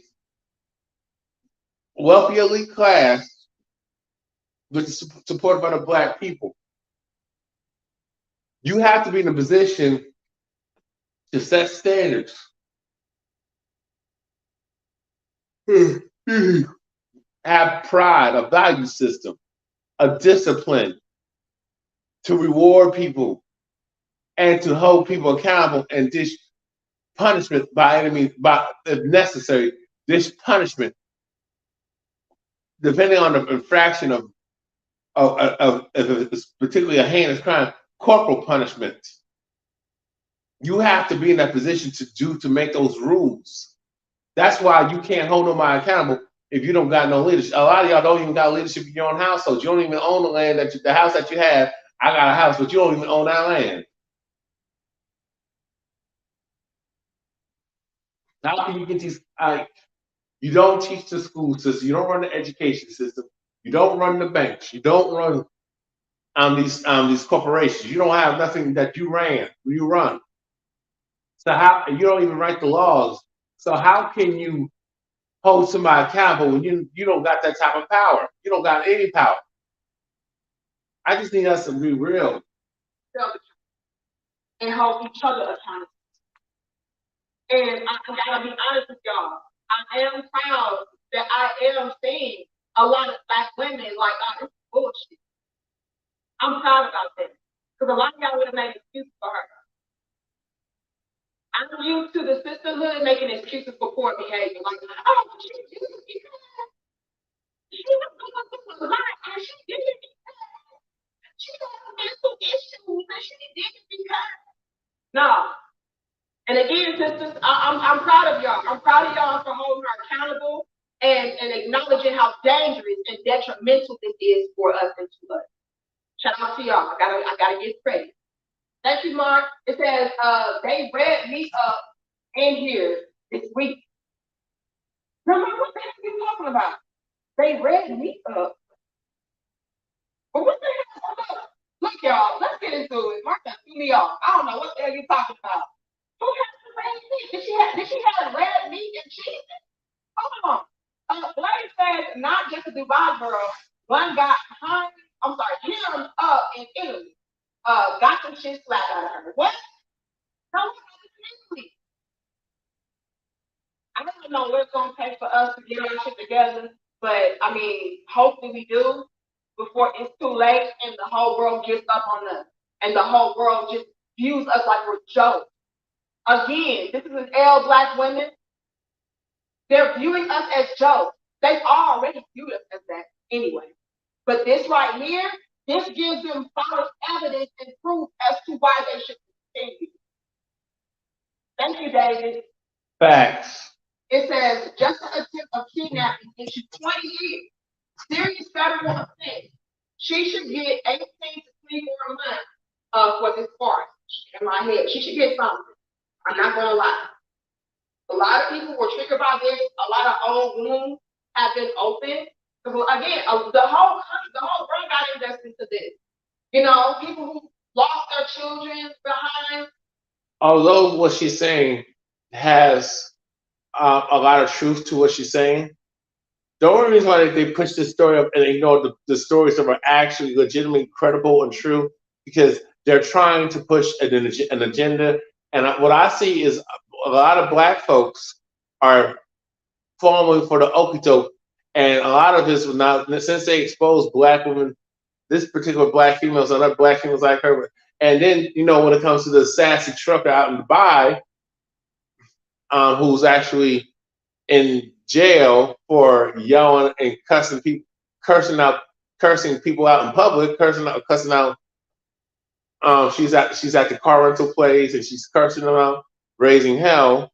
wealthy elite class, with the support by the black people. You have to be in a position to set standards. Have pride, a value system, a discipline to reward people and to hold people accountable and dish punishment by any means, if necessary, dish punishment depending on the infraction of if it's particularly a heinous crime, corporal punishment. You have to be in that position to make those rules. That's why you can't hold nobody accountable if you don't got no leadership. A lot of y'all don't even got leadership in your own household. You don't even own the land the house that you have. I got a house, but you don't even own that land. How can you get these? You don't teach the school system. You don't run the education system. You don't run the banks. You don't run these corporations. You don't have nothing that you run. So how you don't even write the laws. So how can you hold somebody accountable when you don't got that type of power? You don't got any power. I just need us to be real. And hold each other accountable. And I gotta be honest with y'all. I am proud that I am seeing a lot of black women like, oh, this is bullshit. I'm proud about that. Because a lot of y'all would have made excuses for her. I'm used to the sisterhood making excuses for poor behavior. Like, oh, she did it because she was going through a lot and she did it because she had mental issues and she did it because. No. And again, sisters, I'm proud of y'all. I'm proud of y'all for holding her accountable and acknowledging how dangerous and detrimental this is for us and to us. Shout out to y'all. I gotta get credit. Thank you, Mark. It says they read me up in here this week. Now, I'm like, what the heck are you talking about? They read me up. But what the hell? Look, y'all, let's get into it. Martha threw me off. I don't know what the hell you're talking about. Who has the red meat? Did she have red meat and cheese? Hold on. The lady said not just a Dubai girl. One got him up in Italy. Got some shit slapped out of her. What? No, Italy. I don't know what it's gonna take for us to get our shit together, but I mean, hopefully we do before it's too late and the whole world gives up on us and the whole world just views us like we're jokes. Again, this is an L Black women. They're viewing us as jokes. They've already viewed us as that anyway. But this right here, this gives them solid evidence and proof as to why they should continue. Thank you, David. Facts. It says just an attempt of kidnapping issued 20 years. Serious federal offense. She should get 18 to 24 months for this part. In my head, she should get something. I'm not gonna lie. A lot of people were triggered by this. A lot of old wounds have been opened. Again, the whole country, the whole world got invested into this. You know, people who lost their children behind. Although what she's saying has a lot of truth to what she's saying, the only reason why they push this story up and ignore the stories that are actually legitimately credible and true, because they're trying to push an agenda. And what I see is a lot of Black folks are falling for the okey-doke, and a lot of this was not, since they exposed Black women, this particular Black females and other Black females like her. And then, you know, when it comes to the sassy trucker out in Dubai, who's actually in jail for yelling and cursing people out in public, cussing out. She's at the car rental place and she's cursing them out, raising hell.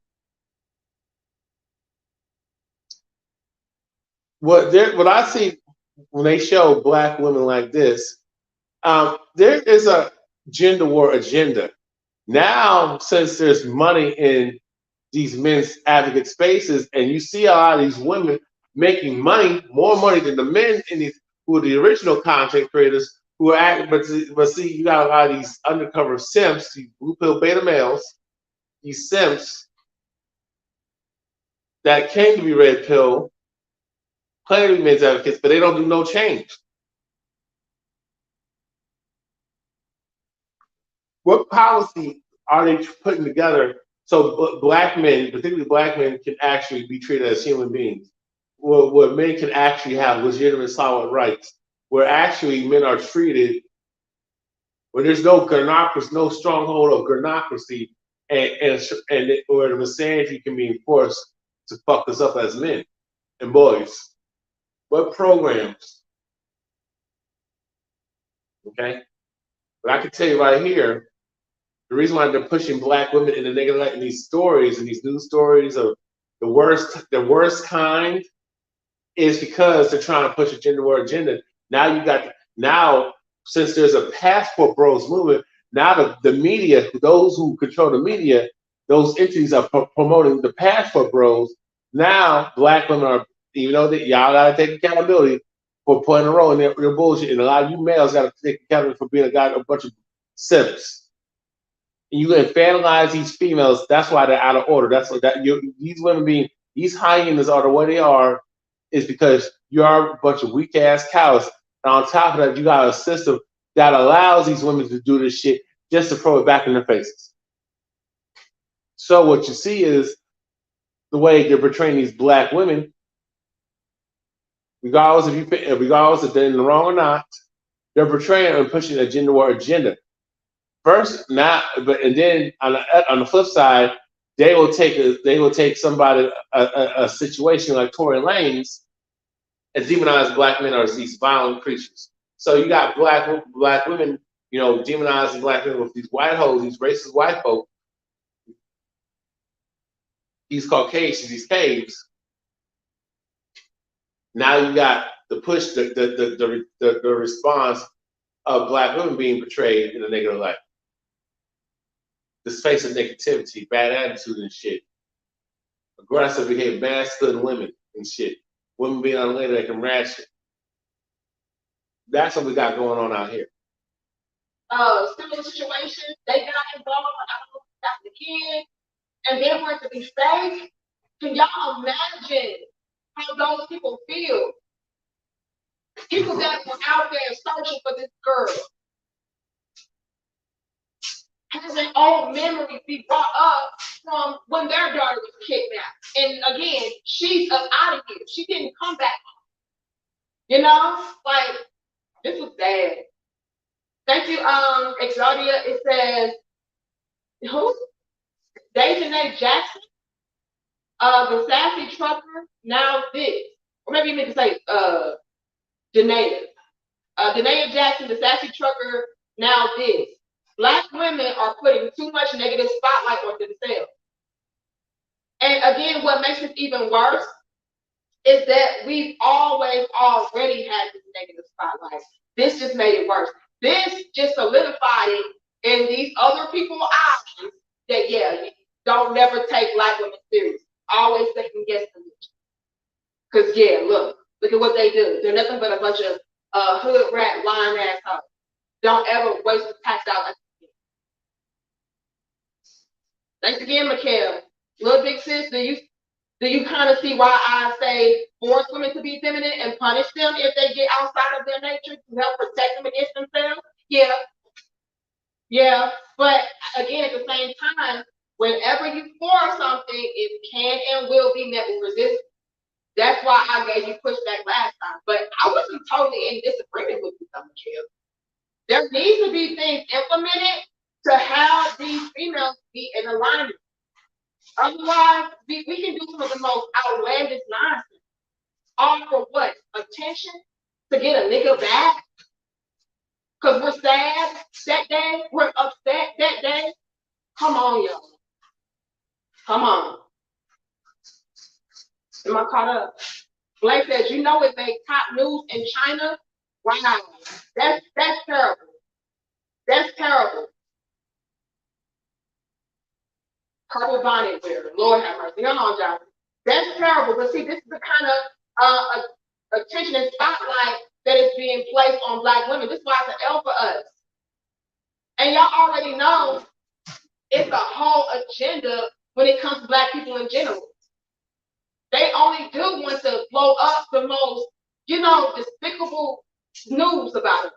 What I see when they show Black women like this, there is a gender war agenda. Now, since there's money in these men's advocate spaces, and you see a lot of these women making money, more money than the men in these who are the original content creators who are acting, but see, you got a lot of these undercover simps, blue pill beta males, these simps that came to be red pill, claim to be men's advocates, but they don't do no change. What policy are they putting together so Black men, particularly Black men, can actually be treated as human beings? Where men can actually have legitimate, solid rights. Where actually men are treated, where there's no gernocracy, no stronghold of gernocracy, and where the misandry can be enforced to fuck us up as men and boys. What programs? Okay? But I can tell you right here, the reason why they're pushing Black women in the negative light in these stories and these news stories of the worst kind is because they're trying to push a gender war agenda. Now since there's a passport bros movement, now the media, those who control the media, those entities are promoting the passport bros. Now Black women are, even though that y'all gotta take accountability for playing a role in their bullshit, and a lot of you males gotta take accountability for being a bunch of simps. You infantilize these females. That's why they're out of order. That's what these women these hyenas are the way they are, is because you are a bunch of weak ass cows. And on top of that, you got a system that allows these women to do this shit just to throw it back in their faces. So what you see is the way they're portraying these Black women, regardless if they're in the wrong or not, they're portraying and pushing a gender war agenda. First, and then on the flip side, they will take somebody a situation like Tory Lanez and demonize Black men as these violent creatures. So you got Black women, you know, demonizing Black men with these white hoes, these racist white folk, these Caucasians, these caves. Now you got the push, the response of Black women being portrayed in a negative light. This face of negativity, bad attitude and shit. aggressive behavior, masculine women and shit. Women being unlimited, they can ration. That's what we got going on out here. Similar situation, they got involved, I don't know if that's the kid, and then for it to be fake. Can y'all imagine how those people feel? People that were out there searching for this girl, having old memories be brought up from when their daughter was kidnapped. And again, she's up out of here. She didn't come back home. You know, like this was bad. Thank you, Exodia. It says who? Dejanay Jackson, the sassy trucker. Now this, or maybe you meant to say Janaea. Janaea Jackson, the sassy trucker. Now this. Black women are putting too much negative spotlight on themselves. And again, what makes it even worse is that we've always already had this negative spotlight. This just made it worse. This just solidified it in these other people's eyes that, yeah, you don't never take black women serious. Always second guess them. Because, yeah, look at what they do. They're nothing but a bunch of hood rat, lying assholes. Don't ever waste the tax dollars. Thanks again, Mikhail. Little big sis, do you kind of see why I say force women to be feminine and punish them if they get outside of their nature to help protect them against themselves? Yeah. But again, at the same time, whenever you force something, it can and will be met with resistance. That's why I gave you pushback last time. But I wasn't totally in disagreement with you, Mikhail. There needs to be things implemented to have these females be in alignment. Otherwise, we can do some of the most outlandish nonsense. All for what? Attention? To get a nigga back? Because we're sad that day? We're upset that day? Come on, y'all. Come on. Am I caught up? Blake says, you know it made top news in China? Wow. That's terrible. That's terrible. Purple bonnet wearer. Lord have mercy. Come on, John. That's terrible. But see, this is the kind of attention and spotlight that is being placed on black women. This is why it's an L for us. And y'all already know it's a whole agenda when it comes to black people in general. They only do want to blow up the most, despicable news about us.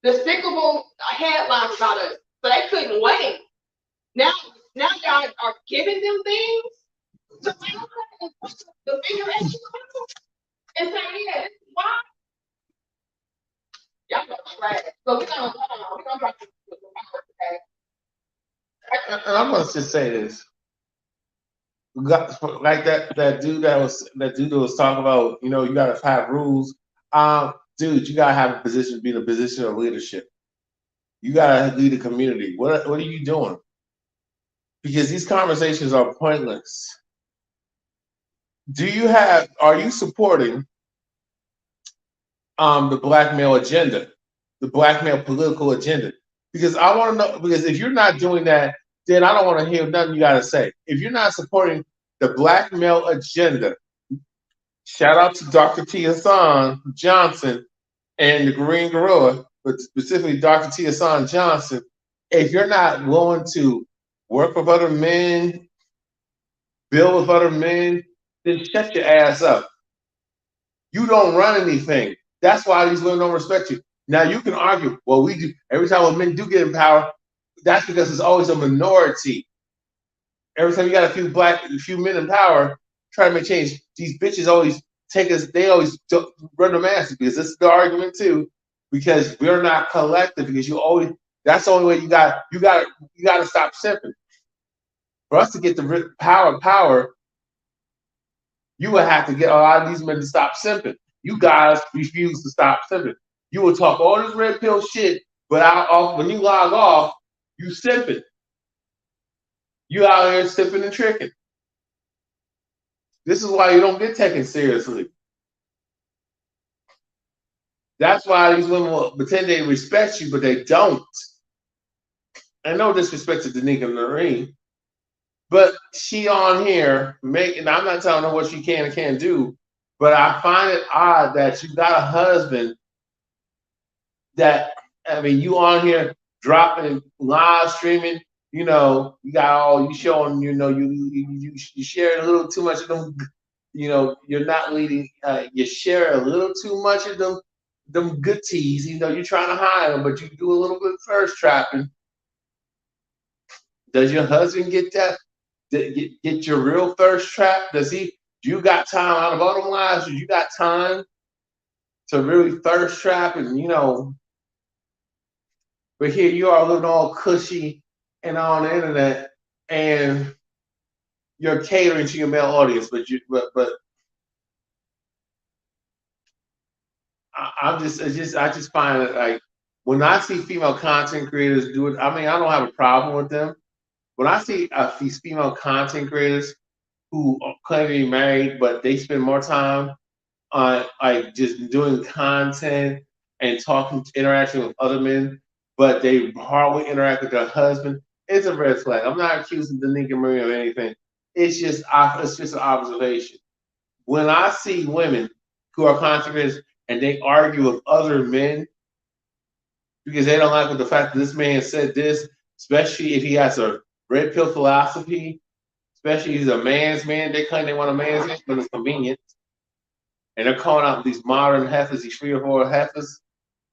Despicable headlines about us. So they couldn't wait. Now y'all are giving them things to and put the finger at you and say, yeah, this is why. Y'all go trash. So we're gonna drop this today. And I'm gonna just say this. We got like that dude that was talking about, you gotta have rules. Dude, you gotta have be in a position of leadership. You gotta lead a community. What are you doing? Because these conversations are pointless. Are you supporting the black male agenda, the black male political agenda? Because I want to know, because if you're not doing that, then I don't want to hear nothing you got to say. If you're not supporting the black male agenda, shout out to Dr. T. Hassan Johnson and the Green Gorilla, but specifically Dr. T. Hassan Johnson. If you're not willing to work with other men, build with other men, then shut your ass up. You don't run anything. That's why these women don't respect you. Now you can argue, well, we do every time when men do get in power, that's because it's always a minority. Every time you got a few men in power, try to make change. These bitches always they always run the masses because this is the argument too. Because we're not collective. Because that's the only way you got to stop simping. For us to get the power, you would have to get a lot of these men to stop simping. You guys refuse to stop simping. You will talk all this red pill shit, but when you log off, you simping. You out here simping and tricking. This is why you don't get taken seriously. That's why these women will pretend they respect you, but they don't. And no disrespect to Danica Noreen, But she on here making. I'm not telling her what she can and can't do, but I find it odd that you got a husband that, I mean, you on here dropping live streaming. You know, you got all you showing. You know, you share a little too much of them. You know, you're not leading. You share a little too much of them good teas. You know, you're trying to hide them, but you do a little bit of thirst trapping. Does your husband get that? Get your real thirst trap? Does he? Do you got time out of all them lives? Do you got time to really thirst trap and but here you are living all cushy and on the internet, and you're catering to your male audience. But I just find it like when I see female content creators do it. I mean, I don't have a problem with them. When I see these female content creators who claim to be married, but they spend more time on like just doing content and talking, interacting with other men, but they hardly interact with their husband. It's a red flag. I'm not accusing Danica Marie of anything. It's just an observation. When I see women who are content creators and they argue with other men because they don't like what the fact that this man said this, especially if he has a red pill philosophy, especially if he's a man's man, they claim they want a man's man because it's convenient. And they're calling out these modern heifers, these 3 or 4 heifers,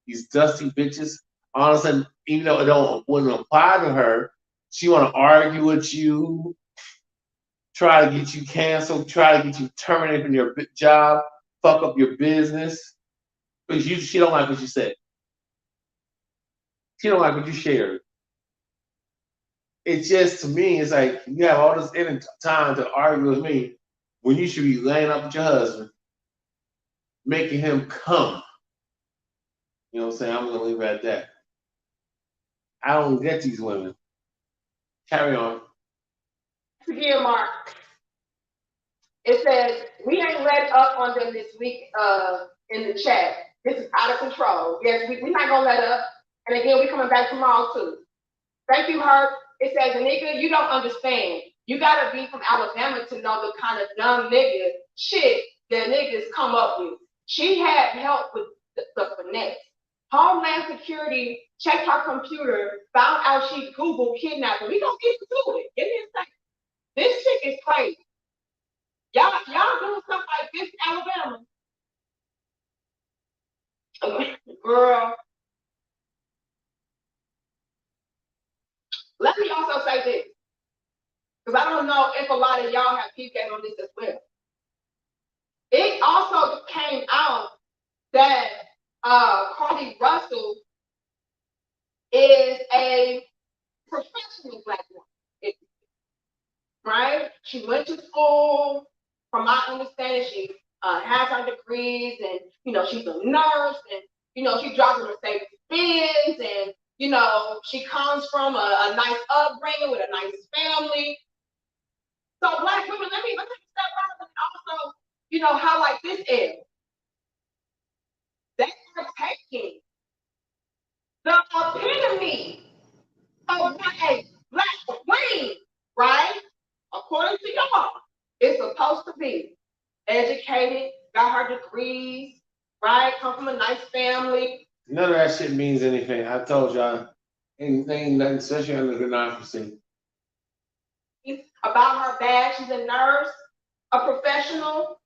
these dusty bitches. All of a sudden, even though wouldn't apply to her, she want to argue with you, try to get you canceled, try to get you terminated from your job, fuck up your business. Because she don't like what you said. She don't like what you shared. It's just, to me, it's like you have all this time to argue with me when you should be laying up with your husband, making him come. You know what I'm saying? I'm gonna leave it at that. I don't get these women. Carry on. Here, Mark. It says, we ain't read up on them this week in the chat. This is out of control. Yes, we're not going to let up. And again, we're coming back tomorrow, too. Thank you, Herb. It says, nigga, you don't understand. You got to be from Alabama to know the kind of dumb nigga shit that niggas come up with. She had help with the finesse. Homeland Security checked her computer, found out she Googled kidnapping. We going to get into it. Give me a second. This shit is crazy. Y'all doing stuff like this in Alabama. Girl. Let me also say this. Because I don't know if a lot of y'all have feedback on this as well. It also came out that Carly Russell is a professional black woman. Right? She went to school. From my understanding, she has her degrees, and she's a nurse, and she drives a Mercedes Benz, and she comes from a nice upbringing with a nice family. So black women, let me step out and also highlight this area. They are taking the epitome of what a black queen, right? According to y'all, is supposed to be educated, got her degrees, right? Come from a nice family. None of that shit means anything. I told y'all, ain't nothing, especially under the democracy. About her badge, she's a nurse, a professional,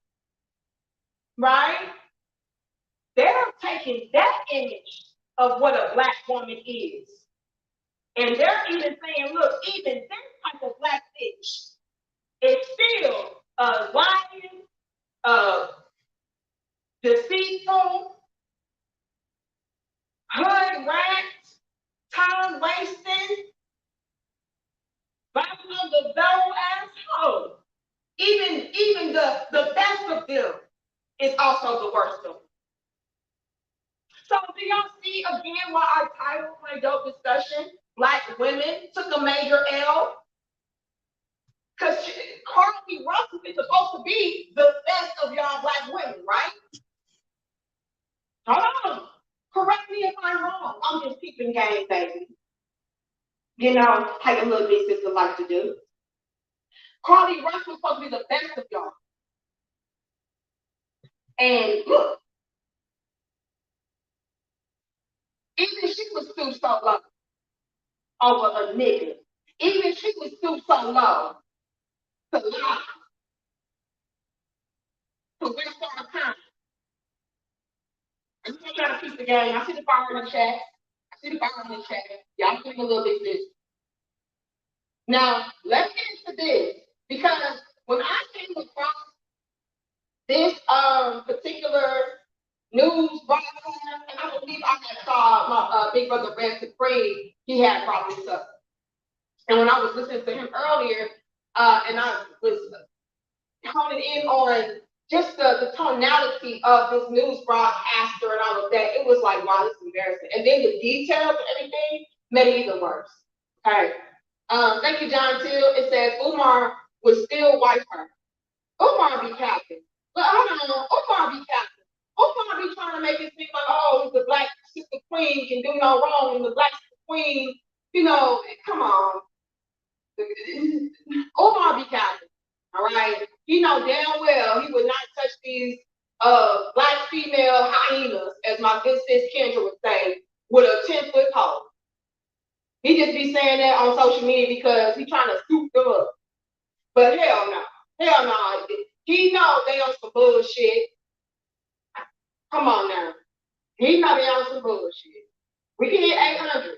right? They're taking that image of what a black woman is. And they're even saying, look, even this type of black bitch is still lying, deceitful, hood rat, time wasting, bottom of the barrel asshole. Even the best of them is also the worst of them. So do y'all see again why I titled my dope discussion, Black Women Took a Major L? Because Carly Russell is supposed to be the best of y'all black women, right? Hold on. Correct me if I'm wrong. I'm just keeping game, baby. How your little big sister like to do. Carly Rush was supposed to be the best of y'all. And look, even she was stooped so low over a nigga. Even she was stooped so low to lie, to win for a time. I'm still trying to keep the game. I see the fire in the chat. I see the fire in the chat. Y'all feeling a little bit busy. Now, let's get into this. Because when I came across this particular news broadcast, and I believe I had saw my big brother Red Supreme, he had brought this up. And when I was listening to him earlier, and I was honing in on just the tonality of this news broadcaster and all of that, it was like, wow, this is embarrassing. And then the details and everything made it even worse. Okay. Thank you, John Till. It says Umar would still wipe her. Umar be capping. But hold on, Umar be capping. Umar be trying to make it seem like, oh, the black sister queen can do no wrong, and the black sister queen, you know, come on. Omar be capping. All right. He know damn well he would not touch these black female hyenas, as my good sis Kendra would say, with a 10-foot pole. He just be saying that on social media because he trying to scoop them up. But hell no. Hell no. He know they on some bullshit. Come on now. He know they on some bullshit. We can hit 800.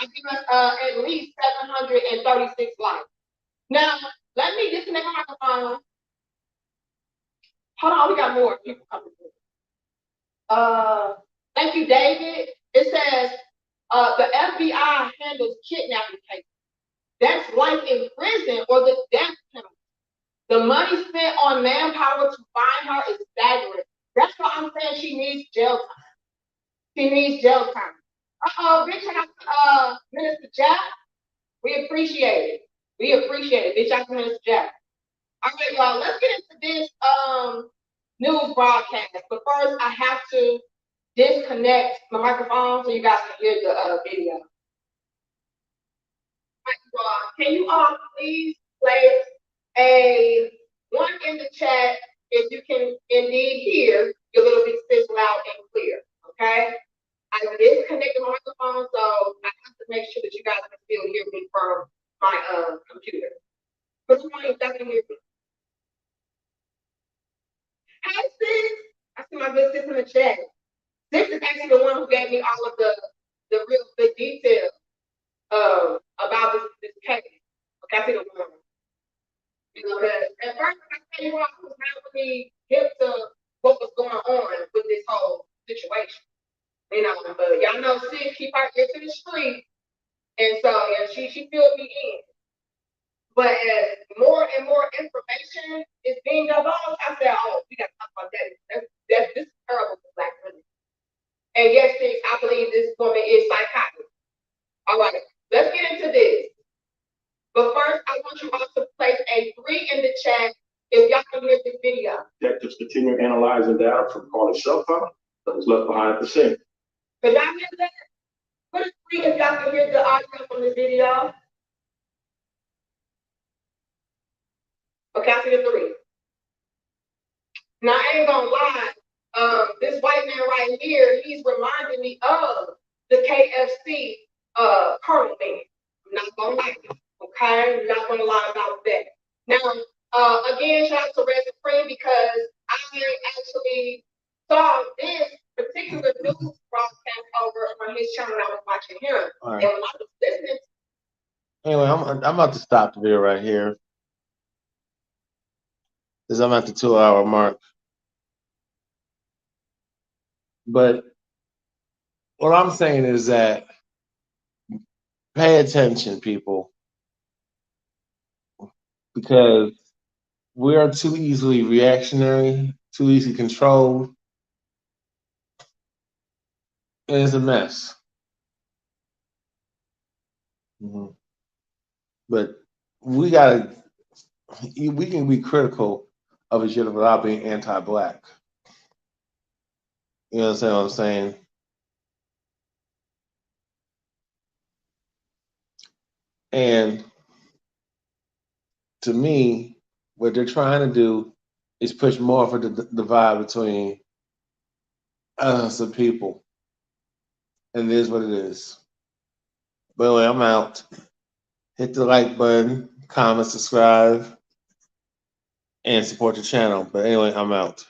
Y'all give us at least 736 likes. Now, let me disconnect my microphone. Hold on, we got more people coming through. Thank you, David. It says the FBI handles kidnapping cases. That's life in prison or the death penalty. The money spent on manpower to find her is staggering. That's why I'm saying she needs jail time. She needs jail time. Big shout out to Minister Jack. We appreciate it. We appreciate it. Big shout out to Minister Jack. All right, y'all, let's get into this news broadcast. But first, I have to disconnect my microphone so you guys can hear the video. Can you all please place a one in the chat if you can indeed hear your little bit sis loud and clear, okay? I disconnected my microphone, so I have to make sure that you guys can still hear me from my computer. Which one you guys can hear me? Hey, sis. I see my good sis in the chat. This is actually the one who gave me all of the real good details about this case. Okay, I see the one. You know, at first, I tell you what, I was not really hip to what was going on with this whole situation. You know, but y'all know sis keep her ear to the street, and so yeah, she filled me in. But as more and more information is being divulged, I said, oh, we got to talk about that. This is terrible for Black women. And yes, sis, I believe this woman is psychotic. All right, let's get into this. But first, I want you all to place a 3 in the chat if y'all can hear this video. Detectives continue analyzing data from Carly's cell phone that was left behind at the scene. Can y'all hear that? Put a 3 if y'all can hear the audio from the video. Okay, I see the 3. Now, I ain't gonna lie, this white man right here, he's reminding me of the KFC Colonel thing. I'm not gonna lie, okay? I'm not gonna lie about that. Now, again, shout out to Red Supreme because I actually saw this particular news broadcast over on his channel and I was watching him. All right. And when I was listening. Anyway, I'm about to stop the video right here because I'm at the 2-hour mark. But what I'm saying is that pay attention, people, because we are too easily reactionary, too easily controlled, and it's a mess. But we can be critical of each other without being anti-Black. You understand what I'm saying? And to me, what they're trying to do is push more for the divide between us and people. And it is what it is. But anyway, I'm out. Hit the like button, comment, subscribe, and support the channel. But anyway, I'm out.